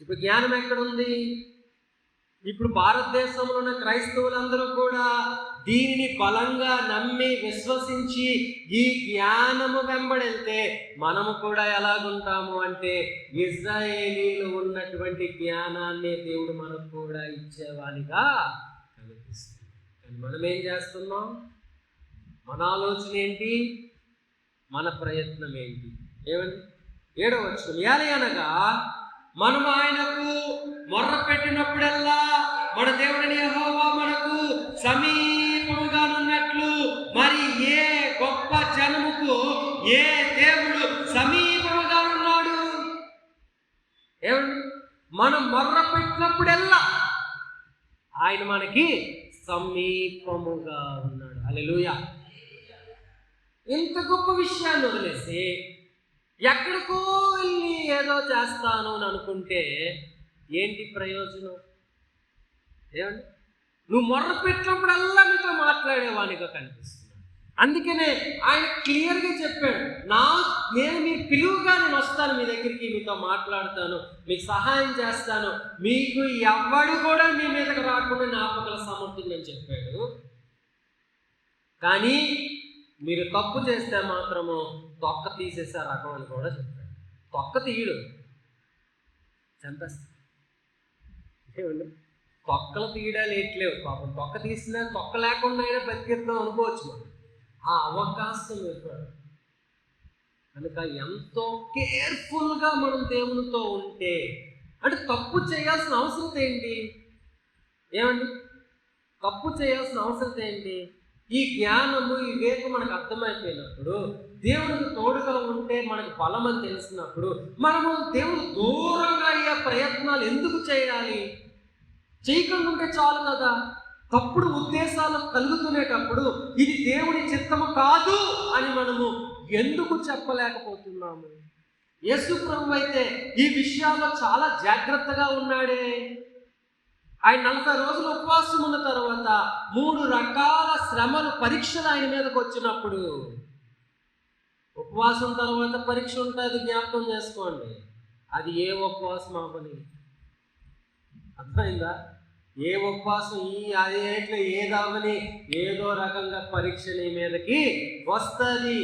ఇప్పుడు జ్ఞానం ఎక్కడుంది? ఇప్పుడు భారతదేశంలో ఉన్న క్రైస్తవులందరూ కూడా దీనిని బలంగా నమ్మి విశ్వసించి ఈ జ్ఞానము వెంబడితే మనము కూడా ఎలాగుంటాము అంటే ఇజ్రాయేలీలు ఉన్నటువంటి జ్ఞానాన్ని దేవుడు మనకు కూడా ఇచ్చేవానిగా కనిపిస్తుంది. కానీ మనం ఏం చేస్తున్నాం? మన ఆలోచన ఏంటి? మన ప్రయత్నం ఏంటి? ఏమండి? 7వ వచనం, ఏలయనగా మనం ఆయనకు మొర్ర పెట్టినప్పుడల్లా మన దేవుడిని యెహోవా మనకు సమీపముగానున్నట్లు మరి ఏ గొప్ప జనముకు ఏ దేవుడు సమీపముగానున్నాడు? ఏమండి? మనం మొర్ర పెట్టినప్పుడల్లా ఆయన మనకి సమీపముగా ఉన్నాడు. హల్లెలూయా. ఇంత గొప్ప విషయాన్ని వదిలేసి ఎక్కడికో వెళ్ళి ఏదో చేస్తాను అని అనుకుంటే ఏంటి ప్రయోజనం? ఏమండి? నువ్వు మొర్ర పెట్టినప్పుడల్లా నీతో మాట్లాడేవానిగా కనిపిస్తున్నాడు. అందుకనే ఆయన క్లియర్గా చెప్పాడు, నేను మీ పిలువుగా నేను వస్తాను, మీ దగ్గరికి మీతో మాట్లాడతాను, మీకు సహాయం చేస్తాను, మీకు ఎవ్వడు కూడా మీ మీదకి రాకుండా నాపగల సమర్థుందని చెప్పాడు. కానీ మీరు తప్పు చేస్తే మాత్రము తొక్క తీసేసే రకం అని కూడా చెప్పాడు. తొక్క తీయడు, చంపేస్తాడు. ఏమండి? తొక్కలు తీయడాలు ఏట్లేవు. పాపం తొక్క తీసినా తొక్క లేకుండా అయినా బతికిద్దాం అనుకోవచ్చు మనం. ఆ అవకాశం ఇవ్వడు. కనుక ఎంతో కేర్ఫుల్గా మనం దేవునితో ఉంటే, అంటే తప్పు చేయాల్సిన అవసరం ఏంటి? ఏమండి? తప్పు చేయాల్సిన అవసరం ఏంటి? ఈ జ్ఞానము, ఈ వివేకం మనకు అర్థమైపోయినప్పుడు, దేవుడికి తోడుగా ఉంటే మనకు బలం అని తెలిసినప్పుడు మనము దేవుడు దూరంగా అయ్యే ప్రయత్నాలు ఎందుకు చేయాలి? చేయకుండా ఉంటే చాలు కదా. తప్పుడు ఉద్దేశాలు కలుగుతునేటప్పుడు ఇది దేవుని చిత్తము కాదు అని మనము ఎందుకు చెప్పలేకపోతున్నాము? యేసు ప్రభువు అయితే ఈ విషయాల్లో చాలా జాగ్రత్తగా ఉన్నాడే. ఆయన 40 రోజులు ఉపవాసం ఉన్న తర్వాత 3 రకాల శ్రమలు, పరీక్షలు ఆయన మీదకి వచ్చినప్పుడు, ఉపవాసం తర్వాత పరీక్ష ఉంటుంది, జ్ఞాపకం చేసుకోండి. అది ఏ ఉపవాసం అవ్వని, అర్థమైందా? ఏ ఉపవాసం అదేంట్లో ఏదవ్వని ఏదో రకంగా పరీక్ష నీ మీదకి వస్తుంది.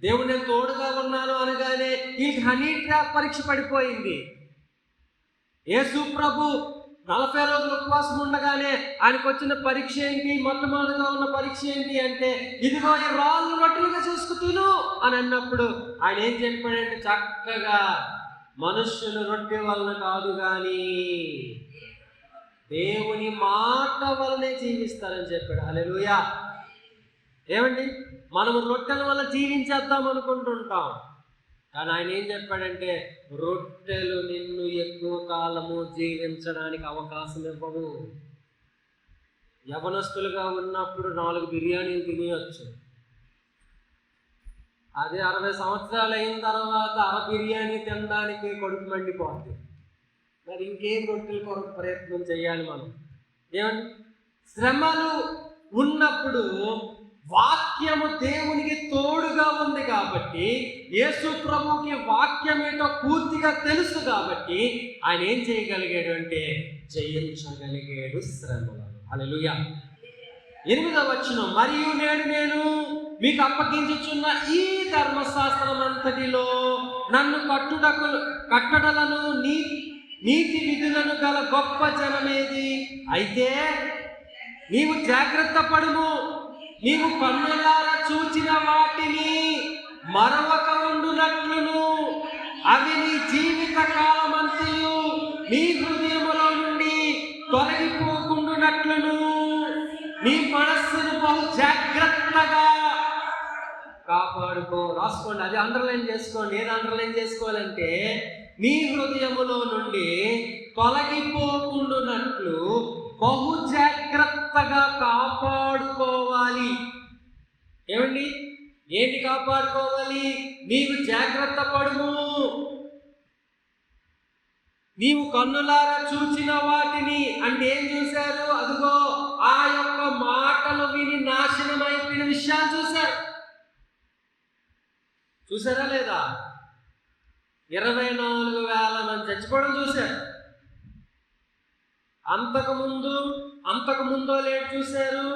దేవుడు నేను తోడుగా ఉన్నాను అనగానే వీళ్ళకి హనీ ట్రాప్ పరీక్ష పడిపోయింది. యేసు ప్రభు 40 రోజులు ఉపవాసం ఉండగానే ఆయనకు వచ్చిన పరీక్ష ఏంటి? మొట్టమొదటిగా ఉన్న పరీక్ష ఏంటి అంటే, ఇదిగో ఈ రాళ్ళు రొట్టెలుగా చేసుకు తిను అని అన్నప్పుడు ఆయన ఏం చెప్పాడంటే, చక్కగా మనుష్యులు రొట్టె వలన కాదు కానీ దేవుని మాట వలనే జీవిస్తారని చెప్పాడు. హల్లెలూయా. ఏమండి? మనము రొట్టెల వల్ల జీవించేద్దాం అనుకుంటుంటాం, కానీ ఆయన ఏం చెప్పాడంటే, రొట్టెలు నిన్ను ఎక్కువ కాలము జీవించడానికి అవకాశం ఇవ్వవు. యవనస్తులుగా ఉన్నప్పుడు 4 బిర్యానీలు తినేయచ్చు. అదే 60 సంవత్సరాలు అయిన తర్వాత 1/2 బిర్యానీ తినడానికి కడుపు మండిపోతుంది. మరి ఇంకేం రొట్టెల కొరకు ప్రయత్నం చేయాలి మనం? ఏమండి? శ్రమలు ఉన్నప్పుడు వాక్యము దేవునికి తోడుగా ఉంది కాబట్టి, యేసు ప్రభువుకి వాక్యం ఏంటో పూర్తిగా తెలుసు కాబట్టి ఆయన ఏం చేయగలిగాడు అంటే జయించగలిగాడు శ్రమలను. హల్లెలూయా. 8వ వచనం, మరియు నేను మీకు అప్పగించుచున్న ఈ ధర్మశాస్త్రం అంతటిలో నన్ను కట్టడలను నీతి విధులను గల గొప్ప జనమేది? అయితే నీవు జాగ్రత్త పడుము, నీవు కన్నులారా చూచిన వాటిని మరొక ఉండునట్లును, అవి నీ జీవిత కాలమంతయు నీ హృదయములో నుండి తొలగిపోకుండునట్లును నీ మనస్సును బహు జాగ్రత్తగా కాపాడుకో. రాసుకోండి, అది అండర్లైన్ చేసుకోండి. ఏది అండర్లైన్ చేసుకోవాలంటే, నీ హృదయములో నుండి తొలగిపోకుండునట్లు బహు జాగ్రత్తగా కాపాడుకోవాలి. ఏమండి? ఏంటి కాపాడుకోవాలి? నీవు జాగ్రత్త పడుము, నీవు కన్నులారా చూచిన వాటిని అంటే ఏం చూశారు? అదిగో ఆ యొక్క మాటలు విని నాశనం అయిపోయిన విషయాలు చూశారు. చూసారా లేదా? 24,000 మంది చచ్చిపోవడం చూశారు. అంతకుముందో లేట్ చూశారు.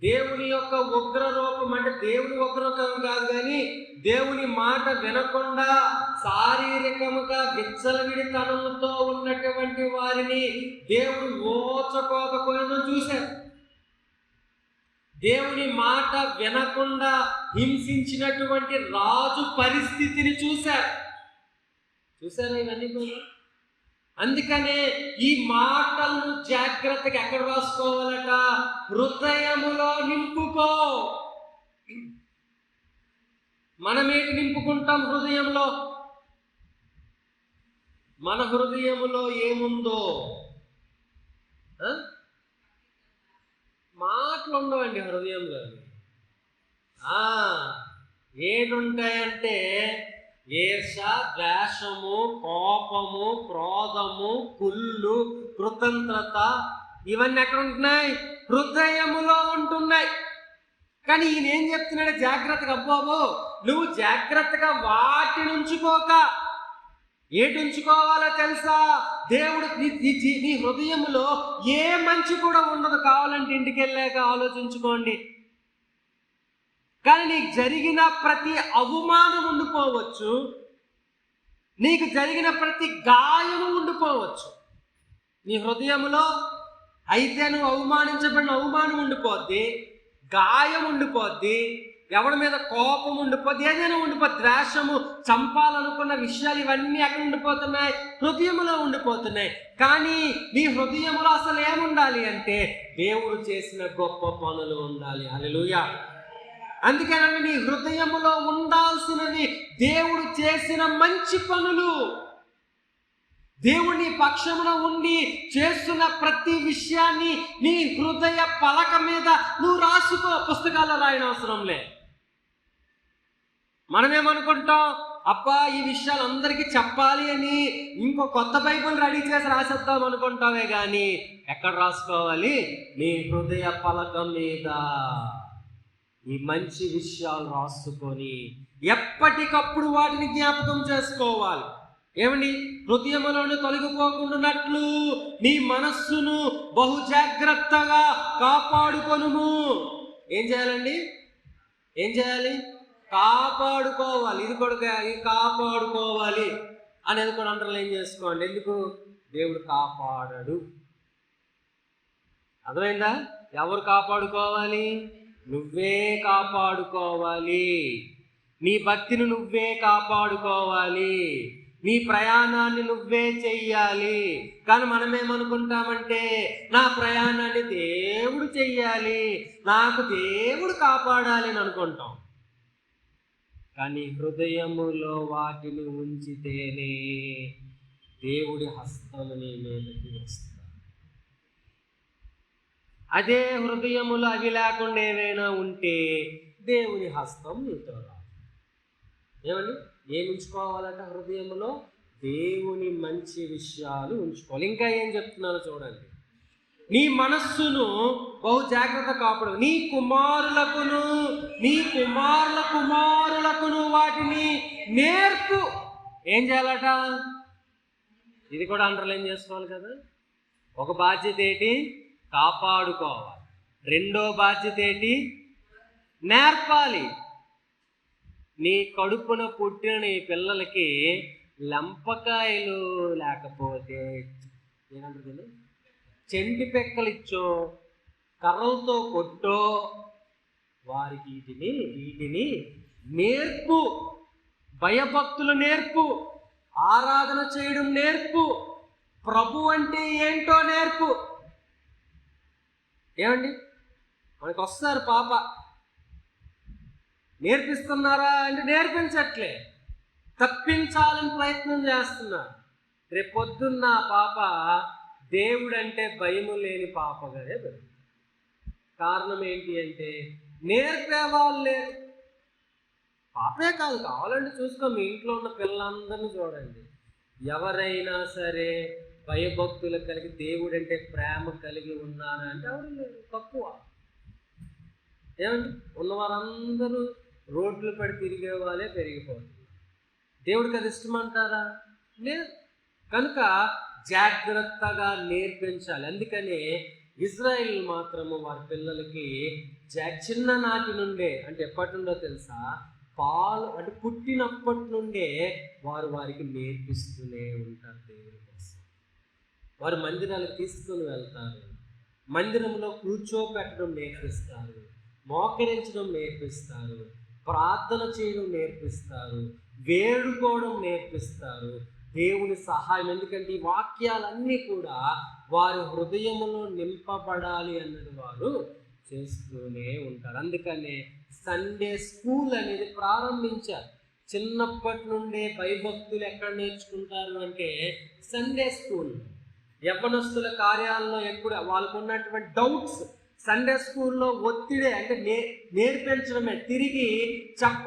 దేవుని యొక్క ఉగ్ర రూపం, అంటే దేవుని ఉగ్రరూపం కాదు కానీ దేవుని మాట వినకుండా శారీరకముగా విచ్చలవిడితనముతో ఉన్నటువంటి వారిని దేవుడు ఓచకోకపోయిన చూశారు. దేవుని మాట వినకుండా హింసించినటువంటి రాజు పరిస్థితిని చూశారు. చూసారా ఇవన్నీ కూడా? అందుకనే ఈ మాటలను జాగ్రత్తగా ఎక్కడ రాసుకోవాలట? హృదయములో నింపుకో. మనమేటి నింపుకుంటాం హృదయంలో? మన హృదయములో ఏముందో మాటలు ఉండవండి హృదయంలో. ఏడుంటాయంటే ఈర్ష, ద్వేషము, కోపము, క్రోధము, కుళ్ళు, కృతంత్రత, ఇవన్నీ ఎక్కడ ఉంటున్నాయి? హృదయములో ఉంటున్నాయి. కానీ ఈయన ఏం చెప్తున్నాడు? జాగ్రత్తగా అబ్బాబో, నువ్వు జాగ్రత్తగా వాటిని ఉంచుకోక ఏటి ఉంచుకోవాలో తెలుసా? దేవుడు నీ హృదయంలో ఏ మంచి కూడా ఉండదు. కావాలంటే ఇంటికి వెళ్ళాక ఆలోచించుకోండి. కానీ నీకు జరిగిన ప్రతి అవమానం ఉండిపోవచ్చు, నీకు జరిగిన ప్రతి గాయము ఉండిపోవచ్చు నీ హృదయంలో. అయితే నువ్వు అవమానించబడిన అవమానం ఉండిపోద్ది, గాయం ఉండిపోద్ది, ఎవరి మీద కోపం ఉండిపోద్ది, ఏదైనా ఉండిపోద్ది, ద్వేషము, చంపాలనుకున్న విషయాలు ఇవన్నీ ఎక్కడ ఉండిపోతున్నాయి? హృదయంలో ఉండిపోతున్నాయి. కానీ నీ హృదయంలో అసలు ఏముండాలి అంటే దేవుడు చేసిన గొప్ప పనులు ఉండాలి. హల్లెలూయా. అందుకేనండి నీ హృదయములో ఉండాల్సినది దేవుడు చేసిన మంచి పనులు. దేవుని పక్షమున ఉండి చేస్తున్న ప్రతి విషయాన్ని నీ హృదయ పలక మీద నువ్వు రాసుకో. పుస్తకాల్లో రాయని అవసరంలే. మనమేమనుకుంటాం? అబ్బా ఈ విషయాలు అందరికీ చెప్పాలి అని ఇంకో కొత్త బైబిల్ రెడీ చేసి రాసేద్దాం అనుకుంటావే కానీ ఎక్కడ రాసుకోవాలి? నీ హృదయ పలక మీద ఈ మంచి విషయాలు రాసుకొని ఎప్పటికప్పుడు వాటిని జ్ఞాపకం చేసుకోవాలి. ఏమండి? హృదయంలోనే తొలగిపోకుండానట్లు నీ మనస్సును బహు జాగ్రత్తగా కాపాడుకొనుము. ఏం చేయాలండి? ఏం చేయాలి? కాపాడుకోవాలి. ఇది కూడా కాపాడుకోవాలి అనేది కూడా అండర్లైన్ చేసుకోండి. ఎందుకు? దేవుడు కాపాడడు. అర్థమైందా? ఎవరు కాపాడుకోవాలి? నువ్వే కాపాడుకోవాలి. నీ భక్తిని నువ్వే కాపాడుకోవాలి. నీ ప్రయాణాన్ని నువ్వే చెయ్యాలి. కానీ మనమేమనుకుంటామంటే నా ప్రయాణాన్ని దేవుడు చెయ్యాలి, నాకు దేవుడు కాపాడాలి అని అనుకుంటాం. కానీ హృదయములో వాటిని ఉంచితేనే దేవుడి హస్తము నీ మీదకి వస్తుంది. అదే హృదయములో అవి లేకుండా ఏవైనా ఉంటే దేవుని హస్తం నీతో రాదు. ఏమండి? ఏమి ఉంచుకోవాలంట హృదయంలో? దేవుని మంచి విషయాలు ఉంచుకోవాలి. ఇంకా ఏం చెప్తున్నానో చూడండి. నీ మనస్సును బహు జాగ్రత్త కాపాడు. నీ కుమారులకును నీ కుమారుల కుమారులకును వాటిని నేర్పు. ఏం చేయాలట? ఇది కూడా అండర్లైన్ చేసుకోవాలి కదా. ఒక బాధ్యత ఏంటి? కాపాడుకోవాలి. రెండో బాధ్యత ఏంటి? నేర్పాలి. నీ కడుపున పుట్టిన నీ పిల్లలకి లంపకాయలు లేకపోతే ఏమంటుంది, చెంటి పెక్కలు ఇచ్చో, కర్రలతో కొట్టో వారికి వీటిని నేర్పు. భయభక్తులు నేర్పు. ఆరాధన చేయడం నేర్పు. ప్రభు అంటే ఏంటో నేర్పు. ఏమండి? మనకు వస్తారు పాప, నేర్పిస్తున్నారా అంటే నేర్పించట్లే, తప్పించాలని ప్రయత్నం చేస్తున్నారు. రేపొద్దున్న పాప దేవుడంటే భయము లేని పాపగానే పెరుగుతుంది. కారణం ఏంటి అంటే నేర్పేవాళ్ళు లేరు. పాపే కాదు, కావాలంటే చూసుకో, మీ ఇంట్లో ఉన్న పిల్లలందరినీ చూడండి. ఎవరైనా సరే భయభక్తులు కలిగి దేవుడు అంటే ప్రేమ కలిగి ఉన్నారా అంటే ఎవరు లేరు, తక్కువ. ఏమండి, ఉన్నవారందరూ రోడ్లు పడి తిరిగే వాళ్ళే పెరిగిపోతుంది. దేవుడికి అది ఇష్టమంటారా? లేదు. కనుక జాగ్రత్తగా నేర్పించాలి. అందుకనే ఇజ్రాయిల్ మాత్రము వారి పిల్లలకి చిన్ననాటి నుండే, అంటే ఎప్పటి నుండో తెలుసా, పాలు అంటే పుట్టినప్పటి నుండే వారికి నేర్పిస్తూనే ఉంటారు దేవుడి కోసం. వారు మందిరాలకు తీసుకుని వెళ్తారు, మందిరంలో కూర్చోపెట్టడం నేర్పిస్తారు, మోకరించడం నేర్పిస్తారు, ప్రార్థన చేయడం నేర్పిస్తారు, వేడుకోవడం నేర్పిస్తారు, దేవుని సహాయం. ఎందుకంటే ఈ వాక్యాలన్నీ కూడా వారి హృదయములో నింపబడాలి అన్నది వారు చేస్తూనే ఉంటారు. అందుకనే సండే స్కూల్ అనేది ప్రారంభించారు. చిన్నప్పటి నుండే భయభక్తులు ఎక్కడ నేర్చుకుంటారు అంటే సండే స్కూల్. యవ్వనస్తుల కార్యాలలో ఎప్పుడు వాళ్ళకు ఉన్నటువంటి డౌట్స్ సండే స్కూల్లో ఒత్తిడే, అంటే నేర్పించడమే. తిరిగి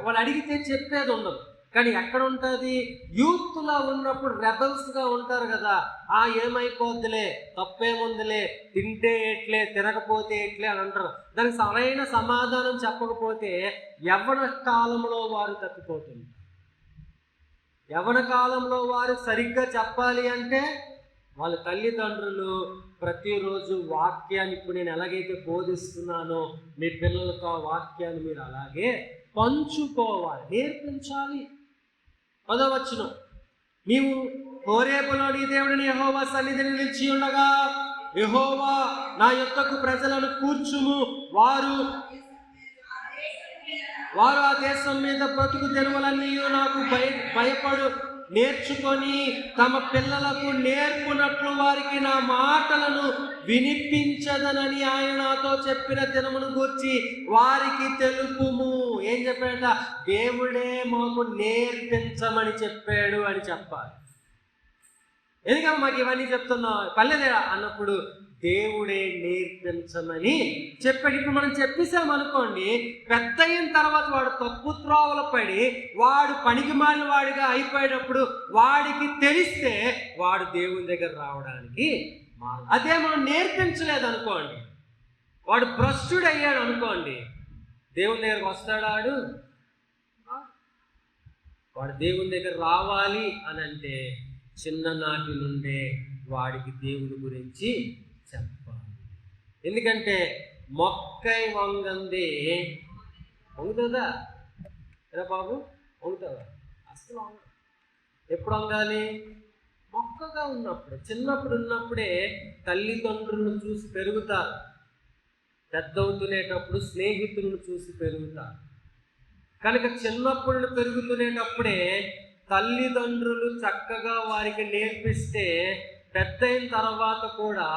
వాళ్ళు అడిగితే చెప్పేది ఉండదు. కానీ ఎక్కడ ఉంటుంది? యూత్లో ఉన్నప్పుడు రెబల్స్గా ఉంటారు కదా, ఏమైపోద్దులే, తప్పేముందిలే, తింటే ఎట్లే, తినకపోతే ఎట్లే అని అంటారు. దానికి సరైన సమాధానం చెప్పకపోతే యవ్వన కాలంలో వారు తప్పిపోతుంది. యవ్వన కాలంలో వారు సరిగ్గా చెప్పాలి అంటే వాళ్ళ తల్లిదండ్రులు ప్రతిరోజు వాక్యాన్ని, ఇప్పుడు నేను ఎలాగైతే బోధిస్తున్నానో మీ పిల్లలతో ఆ వాక్యాన్ని మీరు అలాగే పంచుకోవాలి, నేర్పించాలి. 10వ వచనం, నీవు హోరేబులో నీ దేవుడిని యెహోవా సన్నిధిని నిలిచి ఉండగా యెహోవా నా యొద్దకు ప్రజలను కూర్చుము, వారు ఆ దేశం మీద బ్రతుకు తెరువులన్నీ నాకు భయపడు నేర్చుకొని తమ పిల్లలకు నేర్పునట్లు వారికి నా మాటలను వినిపించదనని ఆయన నాతో చెప్పిన దినమును గూర్చి వారికి తెలుపుము. ఏం చెప్పాడ? దేవుడే మాకు నేర్పించమని చెప్పాడు అని చెప్పాలి. ఎందుకమ్మా మాకు ఇవన్నీ చెప్తున్నావు పల్లెదే అన్నప్పుడు దేవుడే నేర్పించమని చెప్పాడు. ఇప్పుడు మనం చెప్పేసామనుకోండి, పెద్ద అయిన తర్వాత వాడు తప్పు త్రోవలు పడి వాడు పనికి మాలిన వాడిగా అయిపోయేటప్పుడు వాడికి తెలిస్తే వాడు దేవుని దగ్గర రావడానికి అదే మనం నేర్పించలేదు అనుకోండి, వాడు భ్రష్టుడు అయ్యాడు అనుకోండి, దేవుని దగ్గరకు వస్తాడా? వాడు దేవుని దగ్గర రావాలి అని అంటే చిన్ననాటి నుండే వాడికి దేవుడి గురించి చెప్పాలి. ఎందుకంటే మొక్కై వంగంది వంగుతుందా? ఎలా బాబు, వంగుతుందా? అసలు ఎప్పుడు వంగాలి? మొక్కగా ఉన్నప్పుడు, చిన్నప్పుడు ఉన్నప్పుడే తల్లిదండ్రులను చూసి పెరుగుతారు. పెద్దవుతునేటప్పుడు స్నేహితులను చూసి పెరుగుతారు. కనుక చిన్నప్పుడు పెరుగుతునేటప్పుడే తల్లిదండ్రులు చక్కగా వారికి నేర్పిస్తే పెద్ద అయిన తర్వాత కూడా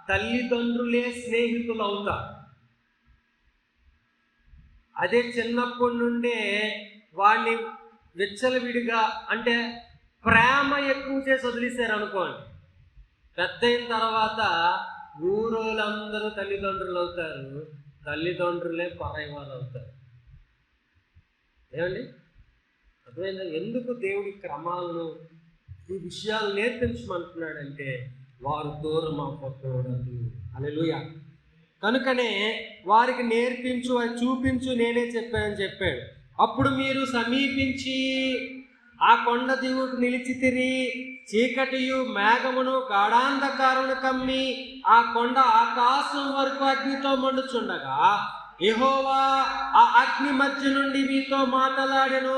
తల్లిదండ్రులే స్నేహితులు అవుతారు. అదే చిన్నప్పటి నుండే వాడిని విచ్చలవిడిగా, అంటే ప్రేమ ఎక్కువ చేసి వదిలేశారు అనుకోండి, పెద్ద అయిన తర్వాత ఊరోళ్ళందరూ తల్లిదండ్రులు అవుతారు, తల్లిదండ్రులే పరాయి వాళ్ళు అవుతారు. ఏమండి, అర్థమైందా? ఎందుకు దేవుడి క్రమాలను, ఈ విషయాలు నేర్పించమంటున్నాడంటే వారు దూరం అవ్వకూడదు. హల్లెలూయా. కనుకనే వారికి నేర్పించు, అది చూపించు, నేనే చెప్పానని చెప్పాడు. అప్పుడు మీరు సమీపించి ఆ కొండ దిగుకు నిలిచితిరి. చీకటియు మేఘమును గాఢాంధకారమును కమ్మి ఆ కొండ ఆకాశం వరకు అగ్నితో మండుచుండగా యెహోవా ఆ అగ్ని మధ్య నుండి మీతో మాటలాడెను.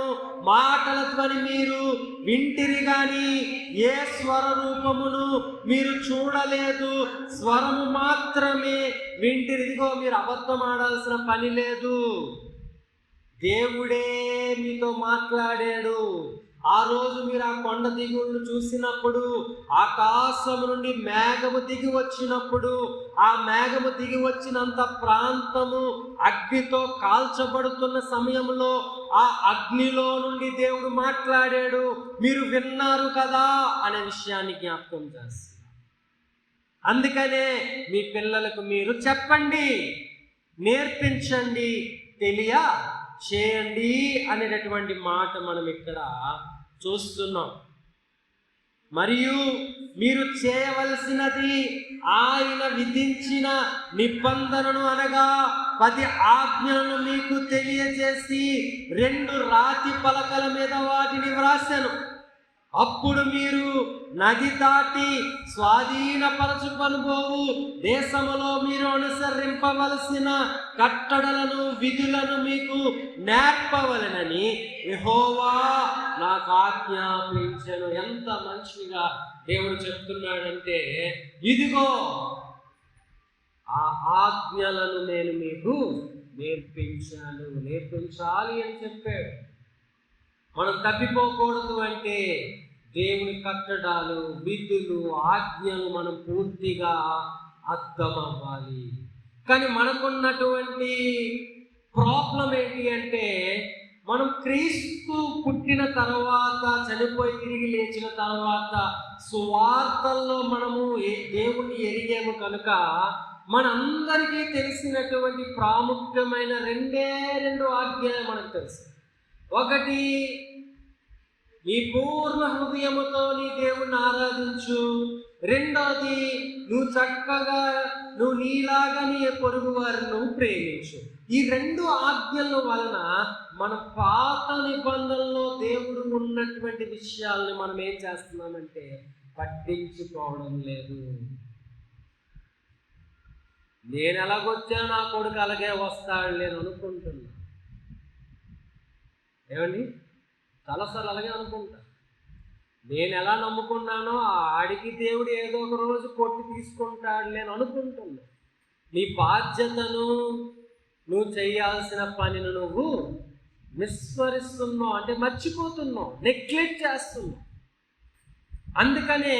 మాటల ధ్వని మీరు వింటిరి గాని ఏ స్వర రూపమును మీరు చూడలేదు, స్వరము మాత్రమే వింటిరి. ఇదిగో, మీరు అబద్ధం ఆడాల్సిన పని లేదు, దేవుడే మీతో మాట్లాడాడు. ఆ రోజు మీరు ఆ కొండ దిగులను చూసినప్పుడు, ఆకాశం నుండి మేఘము దిగి వచ్చినప్పుడు, ఆ మేఘము దిగి వచ్చినంత ప్రాంతము అగ్నితో కాల్చబడుతున్న సమయంలో ఆ అగ్నిలో నుండి దేవుడు మాట్లాడాడు. మీరు విన్నారు కదా అనే విషయాన్ని జ్ఞాపకం చేస్తారు. అందుకనే మీ పిల్లలకు మీరు చెప్పండి, నేర్పించండి, చేయండి అనేటటువంటి మాట మనం ఇక్కడ చూస్తున్నాం. మరియు మీరు చేయవలసినది ఆయన విధించిన నిబంధనను అనగా 10 ఆజ్ఞలను మీకు తెలియజేసి 2 రాతి పలకల మీద వాటిని వ్రాసెను. అప్పుడు మీరు నది దాటి స్వాధీనపరచుకొనబోవు దేశములో మీరు అనుసరింపవలసిన కట్టడలను విధులను మీకు నేర్పవలెనని యెహోవా నాకు ఆజ్ఞాపించెను. ఎంత మంచిగా దేవుడు చెప్తున్నాడంటే, ఇదిగో ఆ ఆజ్ఞలను నేను మీకు నేర్పించాలి అని చెప్పాడు. మనం తప్పిపోకూడదు అంటే దేవుని కట్టడాలు, విధులు, ఆజ్ఞలు మనం పూర్తిగా అర్థం అవ్వాలి. కానీ మనకున్నటువంటి ప్రాబ్లం ఏంటి అంటే, మనం క్రీస్తు పుట్టిన తర్వాత, చనిపోయి తిరిగి లేచిన తర్వాత సువార్తల్లో మనము దేవుణ్ణి ఎరిగాము కనుక మనందరికీ తెలిసినటువంటి ప్రాముఖ్యమైన 2 ఆజ్ఞలు మనకు తెలుసు. ఒకటి, నీ పూర్ణ హృదయముతో నీ దేవుణ్ణి ఆరాధించు. రెండోది, నువ్వు నీలాగా నీ పొరుగు వారిని ప్రేమించు. ఈ 2 ఆజ్ఞల వలన మన పాత నిబంధనలో దేవుడు ఉన్నటువంటి విషయాల్ని మనం ఏం చేస్తున్నామంటే పట్టించుకోవడం లేదు. నేను ఎలాగొచ్చా నా కొడుకు అలాగే వస్తాడు నేను అనుకుంటున్నా. ఏమండి, చాలాసార్లు అలాగే అనుకుంటా. నేను ఎలా నమ్ముకున్నానో ఆడికి దేవుడు ఏదో ఒక రోజు కొట్టి తీసుకుంటాడు నేను అనుకుంటున్నా. నీ బాధ్యతను, నువ్వు చేయాల్సిన పనిని నువ్వు విస్మరిస్తున్నావు, అంటే మర్చిపోతున్నావు, నెగ్లెక్ట్ చేస్తున్నావు. అందుకనే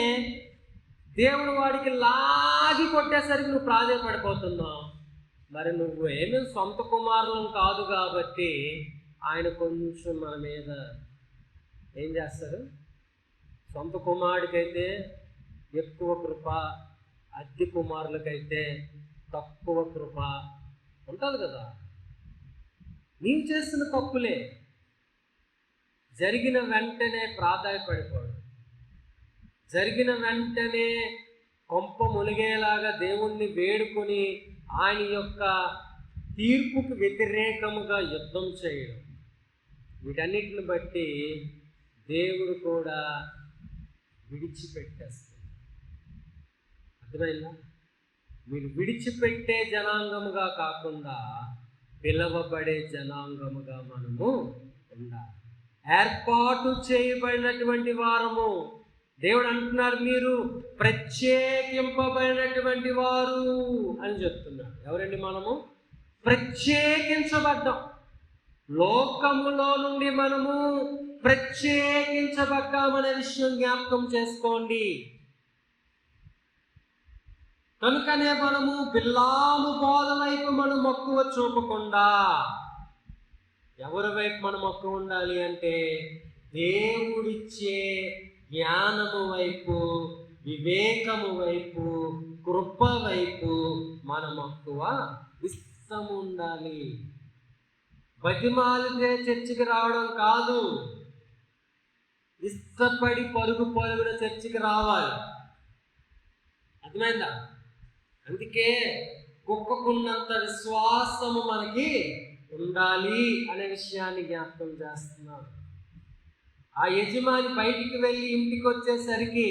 దేవుడు వాడికి లాగి కొట్టేసరికి నువ్వు ప్రాధాన్యపడిపోతున్నావు. మరి నువ్వు ఏమీ సొంత కుమారులం కాదు కాబట్టి ఆయన కొంచెం మన మీద ఏం చేస్తారు, సొంత కుమారుడికైతే ఎక్కువ కృప, అద్దె కుమారులకైతే తక్కువ కృప ఉంటుంది కదా. నీవు చేస్తున్న తప్పులే జరిగిన వెంటనే ప్రాధాన్యపడిపోడు, జరిగిన వెంటనే కొంప మునిగేలాగా దేవుణ్ణి వేడుకొని ఆయన యొక్క తీర్పుకు వ్యతిరేకముగా యుద్ధం చేయడం, వీటన్నిటిని బట్టి దేవుడు కూడా విడిచిపెట్టేస్తాడు. అర్థమైందా? మీరు విడిచిపెట్టే జనాంగముగా కాకుండా పిలవబడే జనాంగముగా మనము ఉండాలి. ఏర్పాటు చేయబడినటువంటి వారము. దేవుడు అంటున్నారు, మీరు ప్రత్యేకింపబడినటువంటి వారు అని చెప్తున్నాడు. ఎవరండి మనము? ప్రత్యేకించబడ్డాం. లోకములో నుండి మనము ప్రత్యేకించబడ్డామనే విషయం జ్ఞాపకం చేసుకోండి. కనుకనే మనము బిల్లాము బోధ వైపు మనం మక్కువ చూపకుండా ఎవరి వైపు మనం మక్కువ ఉండాలి అంటే దేవుడిచ్చే జ్ఞానము వైపు, వివేకము వైపు, కృప వైపు మన మక్కువ ఇష్టము ఉండాలి. బతిమాలితే చర్చికి రావడం కాదు, ఇష్టపడి పరుగున చర్చికి రావాలి. అర్థమైందా? అందుకే కుక్కకున్నంత విశ్వాసము మనకి ఉండాలి అనే విషయాన్ని జ్ఞాపకం చేస్తున్నాను. ఆ యజమాని బయటికి వెళ్ళి ఇంటికి వచ్చేసరికి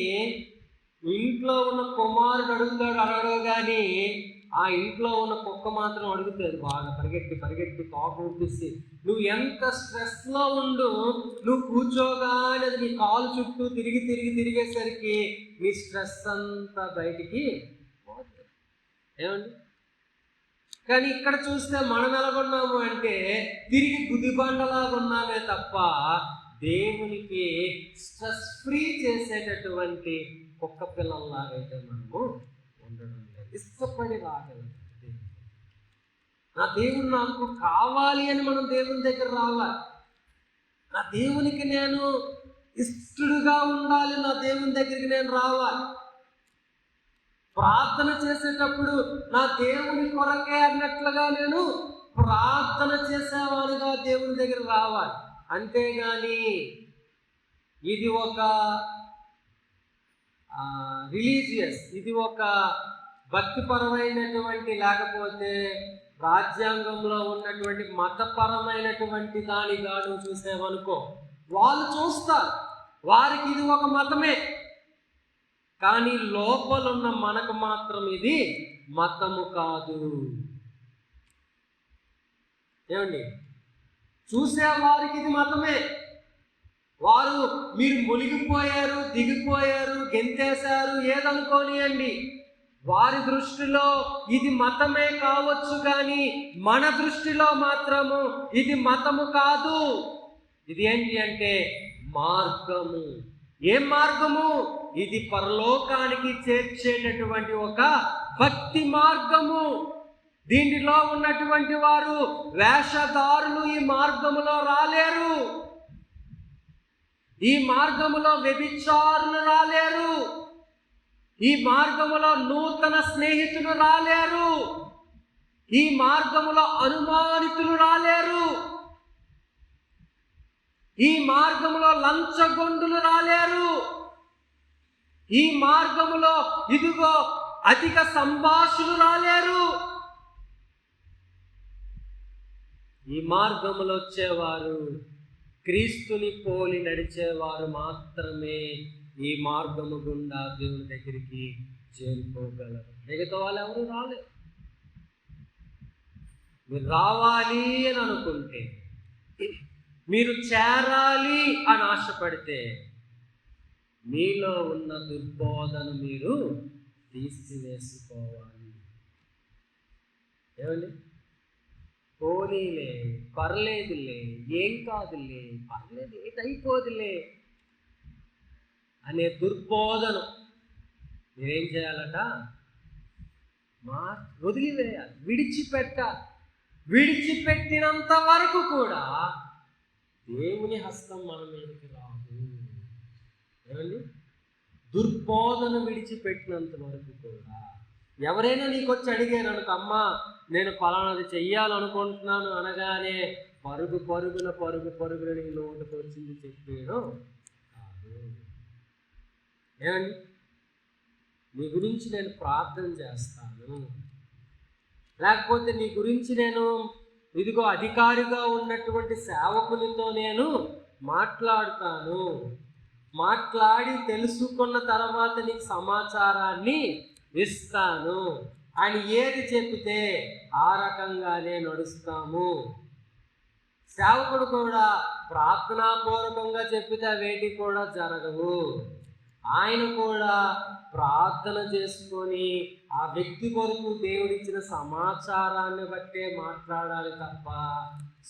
ఇంట్లో ఉన్న కుమారుడు అడగడో కానీ ఆ ఇంట్లో ఉన్న కుక్క మాత్రం అడుగుతుంది. బాగా పరిగెట్టి తోక ఊపిసి, నువ్వు ఎంత స్ట్రెస్లో ఉండు, నువ్వు కూర్చోగానే అది నీ కాలు చుట్టూ తిరిగేసరికి నీ స్ట్రెస్ అంతా బయటికి పోతుంది. ఏమండి? కానీ ఇక్కడ చూస్తే మనం ఎలాగున్నాము అంటే తిరిగి గుదిబండలాగా ఉన్నామే తప్ప దేవునికి స్ట్రెస్ ఫ్రీ చేసేటటువంటి కుక్క పిల్లల్లాగైతే మనము ఉండడం లేదు. ఇష్టపడి రాగలం. నా దేవుడు నాకు కావాలి అని మనం దేవుని దగ్గర రావాలి. నా దేవునికి నేను ఇష్టడుగా ఉండాలి, నా దేవుని దగ్గరికి నేను రావాలి. ప్రార్థన చేసేటప్పుడు నా దేవుని కొరకే అన్నట్లుగా నేను ప్రార్థన చేసేవాడిగా దేవుని దగ్గర రావాలి. అంతేగాని ఇది ఒక రిలీజియస్, ఇది ఒక భక్తిపరమైనటువంటి, లేకపోతే రాజ్యాంగంలో ఉన్నటువంటి మతపరమైనటువంటి దానిగా నువ్వు చూసావనుకో, వాళ్ళు చూస్తారు, వారికి ఇది ఒక మతమే. కానీ లోపలున్న మనకు మాత్రం ఇది మతము కాదు. ఏమండి? చూసే వారికి ఇది మతమే. వారు మీరు మునిగిపోయారు, దిగిపోయారు, గెంతేశారు, ఏదనుకోనియండి, వారి దృష్టిలో ఇది మతమే కావచ్చు, కానీ మన దృష్టిలో మాత్రము ఇది మతము కాదు. ఇది ఏంటి అంటే మార్గము. ఏం మార్గము? ఇది పరలోకానికి చేర్చేటటువంటి ఒక భక్తి మార్గము. దీనిలో ఉన్నటువంటి వారు వేషధారులు ఈ మార్గములో రాలేరు. ఈ మార్గములో వ్యభిచారులు రాలేరు. ఈ మార్గములో నూతన స్నేహితులు రాలేరు. ఈ మార్గములో అనుమానితులు రాలేరు. ఈ మార్గములో లంచగొండులు రాలేరు. ఈ మార్గములో ఇదిగో అధిక సంభాషణలు రాలేరు. ఈ మార్గములో వచ్చేవారు, క్రీస్తుని పోలి నడిచేవారు మాత్రమే ఈ మార్గము గుండా దేవుని దగ్గరికి చేరుకోగలరు. మిగతా వాళ్ళు ఎవరు రాలేరు. మీరు రావాలి అని అనుకుంటే, మీరు చేరాలి అని ఆశపడితే, మీలో ఉన్న దుర్బోధను మీరు తీసివేసుకోవాలి. ఏమండి? పోనీలే, పర్లేదులే, ఏం కాదులే, పర్లేదు, ఏటైపోదులే అనే దుర్బోధను మీరేం చేయాలట? వదిలివేయాలి, విడిచిపెట్టాలి. విడిచిపెట్టినంత వరకు కూడా దేవుని హస్తం మన మీదకి రాదు. ఏమండి? దుర్బోధను విడిచిపెట్టినంత వరకు కూడా. ఎవరైనా నీకు వచ్చి అడిగారు అనుకో, అమ్మా నేను పలానాది చెయ్యాలనుకుంటున్నాను అనగానే పరుగున నీ నోటికి వచ్చింది చెప్పాను కాదు. ఏమండి? నీ గురించి నేను ప్రార్థన చేస్తాను, లేకపోతే నీ గురించి నేను ఇదిగో అధికారిగా ఉన్నటువంటి సేవకునితో నేను మాట్లాడతాను, మాట్లాడి తెలుసుకున్న తర్వాత నీకు సమాచారాన్ని ఇస్తాను అని ఏది చెప్తే ఆ రకంగానే నడుస్తాము. సేవకుడు కూడా ప్రార్థనాపూర్వకంగా చెప్పితే అవేటి కూడా జరగవు. ఆయన కూడా ప్రార్థన చేసుకొని ఆ వ్యక్తి కొరకు దేవుడిచ్చిన సమాచారాన్ని బట్టే మాట్లాడాలి తప్ప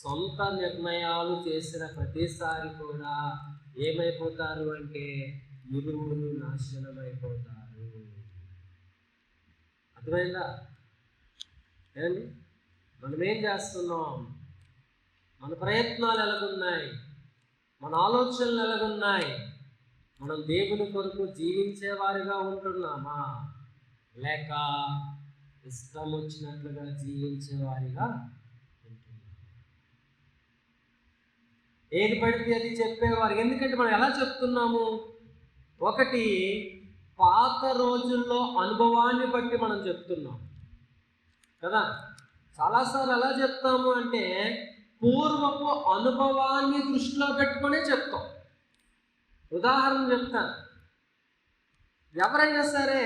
సొంత నిర్ణయాలు చేసిన ప్రతిసారి కూడా ఏమైపోతారు అంటే ఇరువురు నాశనమైపోతారు. అర్థమైందా? ఏమండి? మనం ఏం చేస్తున్నాం? మన ప్రయత్నాలు ఎలాగున్నాయి? మన ఆలోచనలు ఎలాగున్నాయి? మనం దేవుని కొరకు జీవించేవారిగా ఉంటున్నామా, లేక ఇష్టం వచ్చినట్లుగా జీవించేవారిగా ఉంటున్నామా? ఏది పడితే అది చెప్పేవారు. ఎందుకంటే మనం ఎలా చెప్తున్నాము? ఒకటి, పాత రోజుల్లో అనుభవాన్ని బట్టి మనం చెప్తున్నాం కదా. చాలాసార్లు ఎలా చెప్తాము అంటే పూర్వపు అనుభవాన్ని దృష్టిలో పెట్టుకునే చెప్తాం. ఉదాహరణ చెప్తాను. ఎవరైనా సరే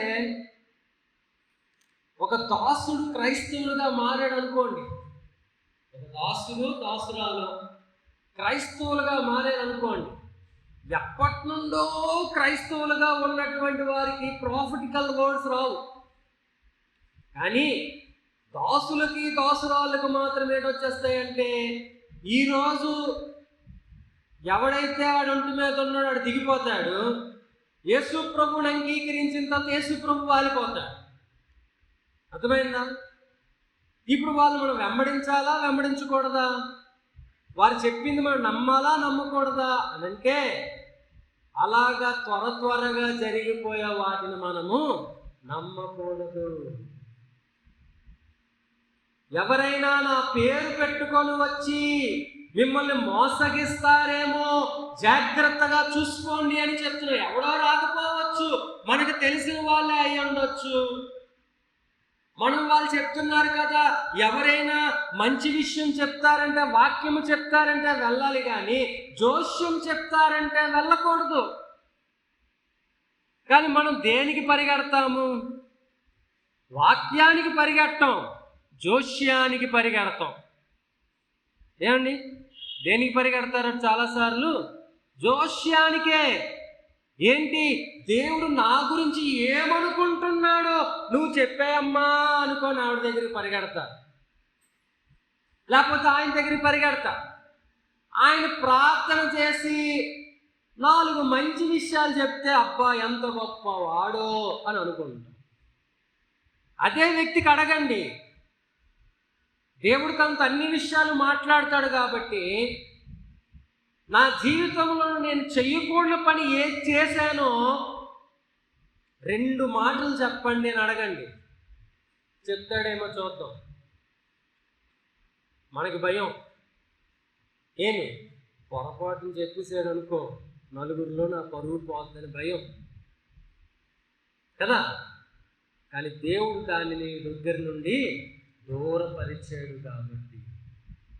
ఒక దాసుడు క్రైస్తవులుగా మారాడు అనుకోండి, ఒక దాసురాలు క్రైస్తవులుగా మారాడు అనుకోండి, ఎప్పటి నుండో క్రైస్తవులుగా ఉన్నటువంటి వారికి ప్రాఫిటికల్ వర్డ్స్ రావు. కానీ దాసులకి దాసురాళ్ళకు మాత్రం ఏంటొచ్చేస్తాయంటే, ఈరోజు ఎవడైతే ఆడు ఒంటి మీద ఉన్నాడో ఆడు దిగిపోతాడు, యేసు ప్రభువుని అంగీకరించిన తర్వాత యేసు ప్రభు వాలిపోతాడు. అర్థమైందా? ఇప్పుడు వాళ్ళు మనం వెంబడించాలా, వెంబడించకూడదా? వారు చెప్పింది మనం నమ్మాలా, నమ్మకూడదా అనంటే అలాగా త్వరగా జరిగిపోయే వాటిని మనము నమ్మకూడదు. ఎవరైనా నా పేరు పెట్టుకొని వచ్చి మిమ్మల్ని మోసగిస్తారేమో, జాగ్రత్తగా చూసుకోండి అని చెప్తున్నా. ఎవడో రాకపోవచ్చు, ఉండవచ్చు, మనకు తెలిసిన వాళ్ళే అయి ఉండొచ్చు. వాళ్ళు చెప్తున్నారు కదా, ఎవరైనా మంచి విషయం చెప్తారంటే, వాక్యము చెప్తారంటే వెళ్ళాలి, కానీ జోస్యం చెప్తారంటే వెళ్ళకూడదు. కానీ మనం దేనికి పరిగెడతాము? వాక్యానికి పరిగెట్టం, జోస్యానికి పరిగెడతాం. ఏమండి, దేనికి పరిగెడతారు చాలాసార్లు? జోస్యానికే. ఏంటి, దేవుడు నా గురించి ఏమనుకుంటున్నాడో నువ్వు చెప్పేయమ్మా అనుకోని ఆవిడ దగ్గరికి పరిగెడతా, లేకపోతే ఆయన దగ్గరికి పరిగెడతా. ఆయన ప్రార్థన చేసి 4 మంచి విషయాలు చెప్తే అబ్బా ఎంత గొప్పవాడో అని అనుకుంటా. అదే వ్యక్తికి అడగండి, దేవుడు తనతో అన్ని విషయాలు మాట్లాడతాడు కాబట్టి నా జీవితంలో నేను చెయ్యకూడని పని ఏది చేశానో 2 మాటలు చెప్పండి అని అడగండి, చెప్తాడేమో చూద్దాం. మనకి భయం, ఏమి పొరపాటును చెప్పేసాడు అనుకో, నలుగురిలో నా పరువు పోతుందని భయం కదా. కానీ దేవుడు దానిని దగ్గర నుండి దూరపరిచాడు కాబట్టి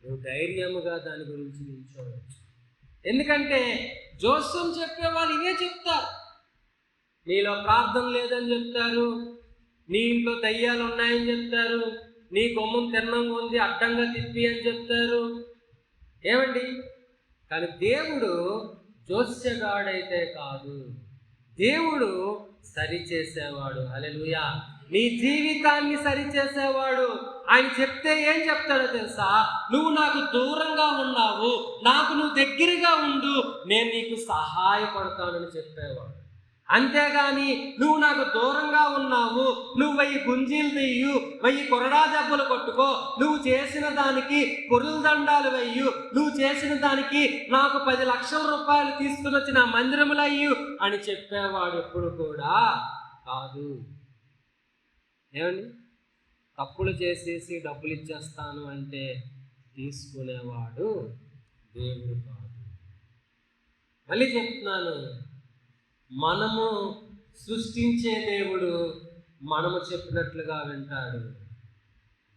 నువ్వు ధైర్యముగా దాని గురించి నిల్చోవచ్చు. ఎందుకంటే జోస్యం చెప్పే వాళ్ళు ఇవే చెప్తారు. నీలో ప్రార్థన లేదని చెప్తారు, నీ ఇంట్లో దయ్యాలు ఉన్నాయని చెప్తారు, నీ గుమ్మం తిన్నంగా ఉంది అడ్డంగా తిప్పి అని చెప్తారు. ఏమండి, కానీ దేవుడు జోస్యగాడైతే కాదు, దేవుడు సరిచేసేవాడు. హల్లెలూయా. నీ జీవితాన్ని సరిచేసేవాడు. ఆయన చెప్తే ఏం చెప్తాడో తెలుసా? నువ్వు నాకు దూరంగా ఉన్నావు, నాకు నువ్వు దగ్గరగా ఉండు, నేను నీకు సహాయపడతానని చెప్పేవాడు. అంతేగాని నువ్వు నాకు దూరంగా ఉన్నావు, నువ్వు 1000 గుంజీలు తీయు, 1000 కొరడా దెబ్బలు కొట్టుకో, నువ్వు చేసిన దానికి పొరుల దండాలు వెయ్యు, నువ్వు చేసిన దానికి నాకు 10 లక్షల రూపాయలు తీసుకుని వచ్చి నా మందిరములు అయ్యు అని చెప్పేవాడు ఎప్పుడు కూడా కాదు. ఏమండి, తప్పులు చేసేసి డబ్బులు ఇచ్చేస్తాను అంటే తీసుకునేవాడు దేవుడు కాదు. మళ్ళీ చెప్తున్నాను, మనము సృష్టించే దేవుడు మనము చెప్పినట్లుగా వింటాడు.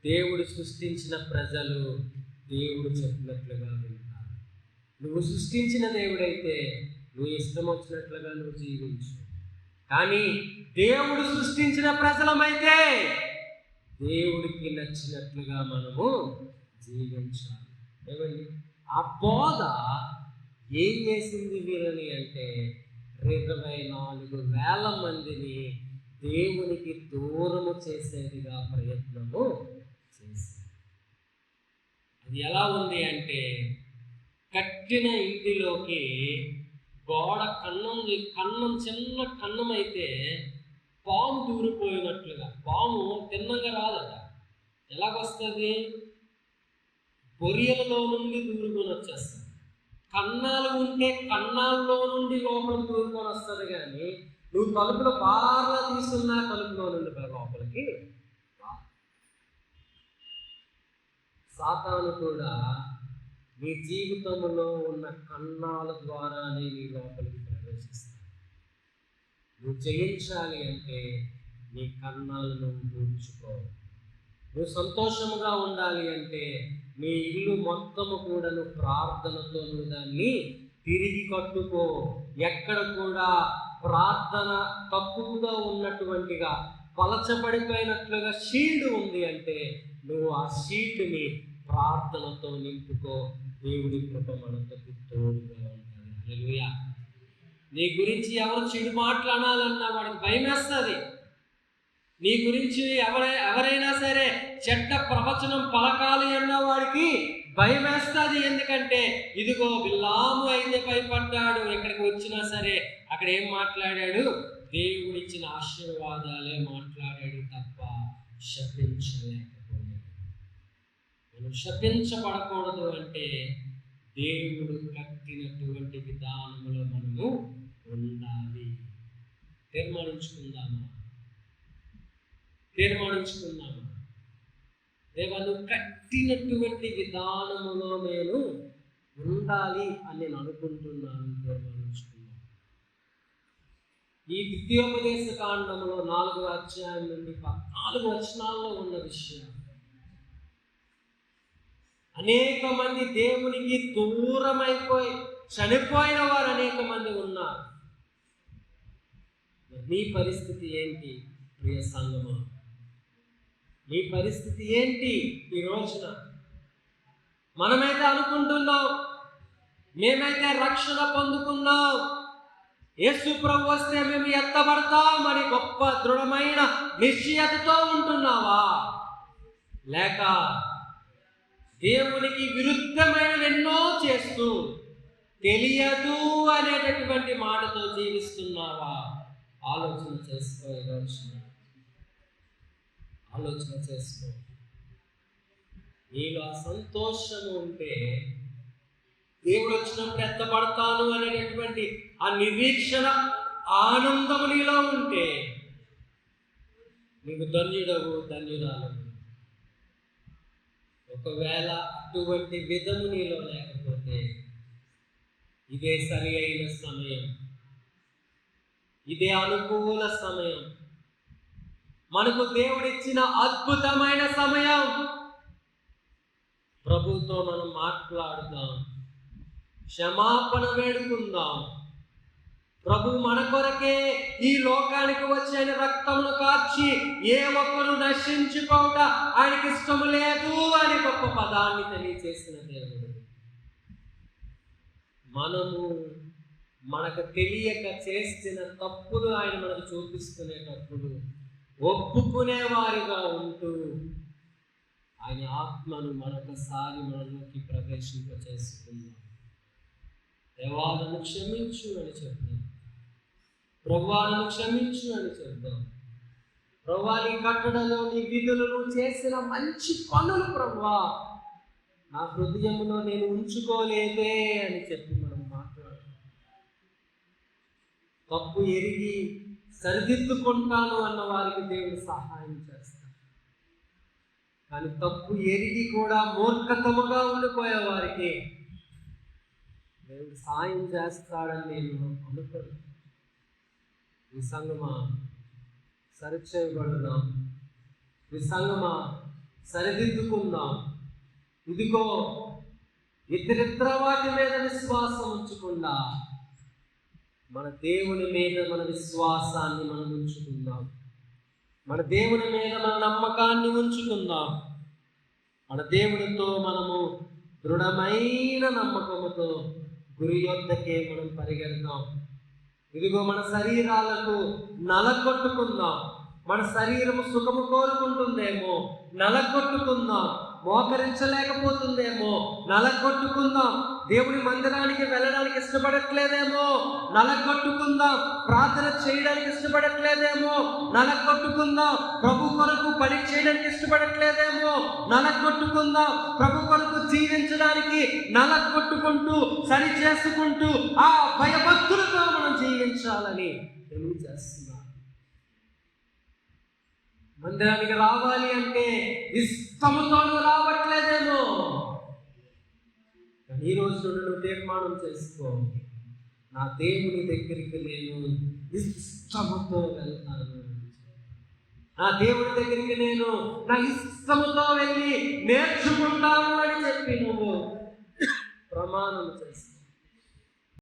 దేవుడు సృష్టించిన ప్రజలు దేవుడు చెప్పినట్లుగా వింటారు. నువ్వు సృష్టించిన దేవుడైతే నువ్వు ఇష్టం వచ్చినట్లుగా నువ్వు జీవించు. కానీ దేవుడు సృష్టించిన ప్రజలమైతే దేవుడికి నచ్చినట్లుగా మనము జీవించాలి. ఏమండి, ఆ బోధ ఏం చేసింది వీరని అంటే 24,000 మందిని దేవునికి దూరము చేసేదిగా ప్రయత్నము చేసింది. అది ఎలా ఉంది అంటే, కట్టిన ఇంటిలోకి గోడ కన్నం చిన్న కన్నం అయితే పాము దూరిపోయినట్లుగా, పాము తిన్నగా రాదట, ఎలాగొస్తుంది? బొరియలలో నుండి దూరుకొని వచ్చేస్తుంది. కన్నాలు ఉంటే కన్నాల్లో నుండి లోపల దూరుకొని వస్తుంది, కానీ నువ్వు తలుపులో బాగా తీసుకున్నా తలుపులో నుండి లోపలికి. సాతాను కూడా నీ జీవితంలో ఉన్న కన్నాల ద్వారానే నీ లోపలికి ప్రవేశిస్తాడు. నువ్వు జయించాలి అంటే నీ కన్నాలను దూర్చుకో. నువ్వు సంతోషముగా ఉండాలి అంటే నీ ఇల్లు మొత్తము కూడా నువ్వు ప్రార్థనతో నువ్వు దాన్ని తిరిగి కట్టుకో. ఎక్కడ కూడా ప్రార్థన తక్కువగా ఉన్నటువంటిగా పలచబడిపోయినట్లుగా షీల్డ్ ఉంది అంటే నువ్వు ఆ షీల్డ్ని ప్రార్థనతో నింపుకో. దేవుడి కృప మనతో తోడుగా ఉంటుంది. హల్లెలూయా. నీ గురించి ఎవరు చెడు మాట్లాడాలన్నా వాడికి భయం వేస్తుంది. నీ గురించి ఎవరైనా సరే చెడ్డ ప్రవచనం పలకాలి అన్న వాడికి భయం వేస్తుంది. ఎందుకంటే ఇదిగో బిలాము అయితే భయపడ్డాడు, ఎక్కడికి వచ్చినా సరే అక్కడ ఏం మాట్లాడాడు? దేవుడిచ్చిన ఆశీర్వాదాలే మాట్లాడాడు తప్ప శపించలేకపోయాడు. మనం శపించబడకూడదు అంటే దేవుడు కట్టినటువంటి విధానంలో మనము ఉండాలి. తీర్మానించుకుందామా? దేవా, నువ్వు కట్టినటువంటి విధానములో నేను ఉండాలి అని నేను అనుకుంటున్నాను. తీర్మానించుకున్నాను. ఈ ద్వితీయోపదేశ కాండంలో 4వ అధ్యాయం నుండి 14 వచనాల్లో ఉన్న విషయం. అనేక మంది దేవునికి దూరమైపోయి చనిపోయిన వారు అనేక మంది ఉన్నారు. నీ పరిస్థితి ఏంటి ప్రియ సంగమా? నీ పరిస్థితి ఏంటి ఈ రోజున? మనమైతే అనుకుంటున్నాం, మేమైతే రక్షణ పొందుకున్నాం, యేసు ప్రభు వస్తే మేము ఎత్తబడతామని గొప్ప దృఢమైన నిశ్చయతతో ఉంటున్నావా? లేక దేవునికి విరుద్ధమైన ఎన్నో చేస్తూ తెలియదు అనేటటువంటి మాటతో జీవిస్తున్నావా? ఆలోచన చేసుకో. ఆలోచన చేసుకో. నీలో ఆ సంతోషం ఉంటే, దేవుడు వచ్చినప్పుడు ఎత్తబడతాను అనేటటువంటి ఆ నిరీక్షణ ఆనందము నీలో ఉంటే, నీకు ధన్యుడవు, ధన్యురాలవు. ఒకవేళ అటువంటి విధము నీలో లేకపోతే, ఇదే సరి అయిన సమయం, ఇదే అనుకూల సమయం, మనకు దేవుడిచ్చిన అద్భుతమైన సమయం. ప్రభుతో మనం మాట్లాడుదాం, క్షమాపణ వేడుకుందాం. ప్రభు మన కొరకే ఈ లోకానికి వచ్చిన రక్తమును కార్చి ఏ ఒక్కరు నశించుకోక ఆయనకి ఇష్టము లేదు అని గొప్ప పదాన్ని తెలియచేసిన దేవుడు. మనకు తెలియక చేసిన తప్పులు ఆయన మనకు చూపిస్తునేటప్పుడు ఒప్పుకునే వారిగా ఉంటూ ఆయన ఆత్మను మరొకసారి మనలోకి ప్రవేశింపచేసుకుందాం. దేవా నన్ను క్షమించు అని చెప్తాం. ప్రభువా నన్ను క్షమించు అని చెప్తాం. ప్రభువా నీ కట్టడలో నీ విధులు నువ్వు చేసిన మంచి పనులు ప్రభువా నా హృదయంలో నేను ఉంచుకోలేదే అని చెప్పి మనం మాట్లాడతాం. తప్పు ఎరిగి సరిదిద్దుకుంటాను అన్న వారికి దేవుడు సహాయం చేస్తాడు. కానీ తప్పు ఎరిగి కూడా మూర్ఖతముగా ఉండిపోయే వారికి దేవుడు సాయం చేస్తాడని నేను అనుకోను. ఈ సంగమా సరిచేయబడదాం, ఈ సంగమా సరిదిద్దుకుందాం. ఇదిగో ఇతరితర వాటి మీద విశ్వాసం ఉంచకుండా మన దేవుని మీద మన విశ్వాసాన్ని మనం ఉంచుకుందాం. మన దేవుని మీద మన నమ్మకాన్ని ఉంచుకుందాం. మన దేవునితో మనము దృఢమైన నమ్మకముతో గురి యొద్దకే మనం పరిగెడదాం. ఇదిగో మన శరీరాలకు నలగొట్టుకుందాం. మన శరీరము సుఖము కోరుకుంటుందేమో, నలగొట్టుకుందాం. మోకరించలేకపోతుందేమో, నలగొట్టుకుందాం. దేవుని మందిరానికి వెళ్ళడానికి ఇష్టపడట్లేదేమో, నలగొట్టుకుందాం. ప్రార్థన చేయడానికి ఇష్టపడట్లేదేమో, నలగొట్టుకుందాం. ప్రభు కొరకు పని చేయడానికి ఇష్టపడట్లేదేమో, నలగొట్టుకుందాం. ప్రభు కొరకు జీవించడానికి నలగొట్టుకుంటూ సరి చేసుకుంటూ ఆ భయభక్తులతో మనం జీవించాలని తెలియజేస్తున్నాం. మందిరానికి రావాలి అంటే ఇష్టముతో రావట్లేదేమో, ఈ రోజు నువ్వు తీర్మానం చేసుకో, నా దేవుని దగ్గరికి నేను ఇష్టముతో వెళ్తాను. నా దేవుని దగ్గరికి నేను నా ఇష్టముతో వెళ్ళి నేర్చుకుంటాను అని చెప్పి నువ్వు ప్రమాణం చేస్తావు.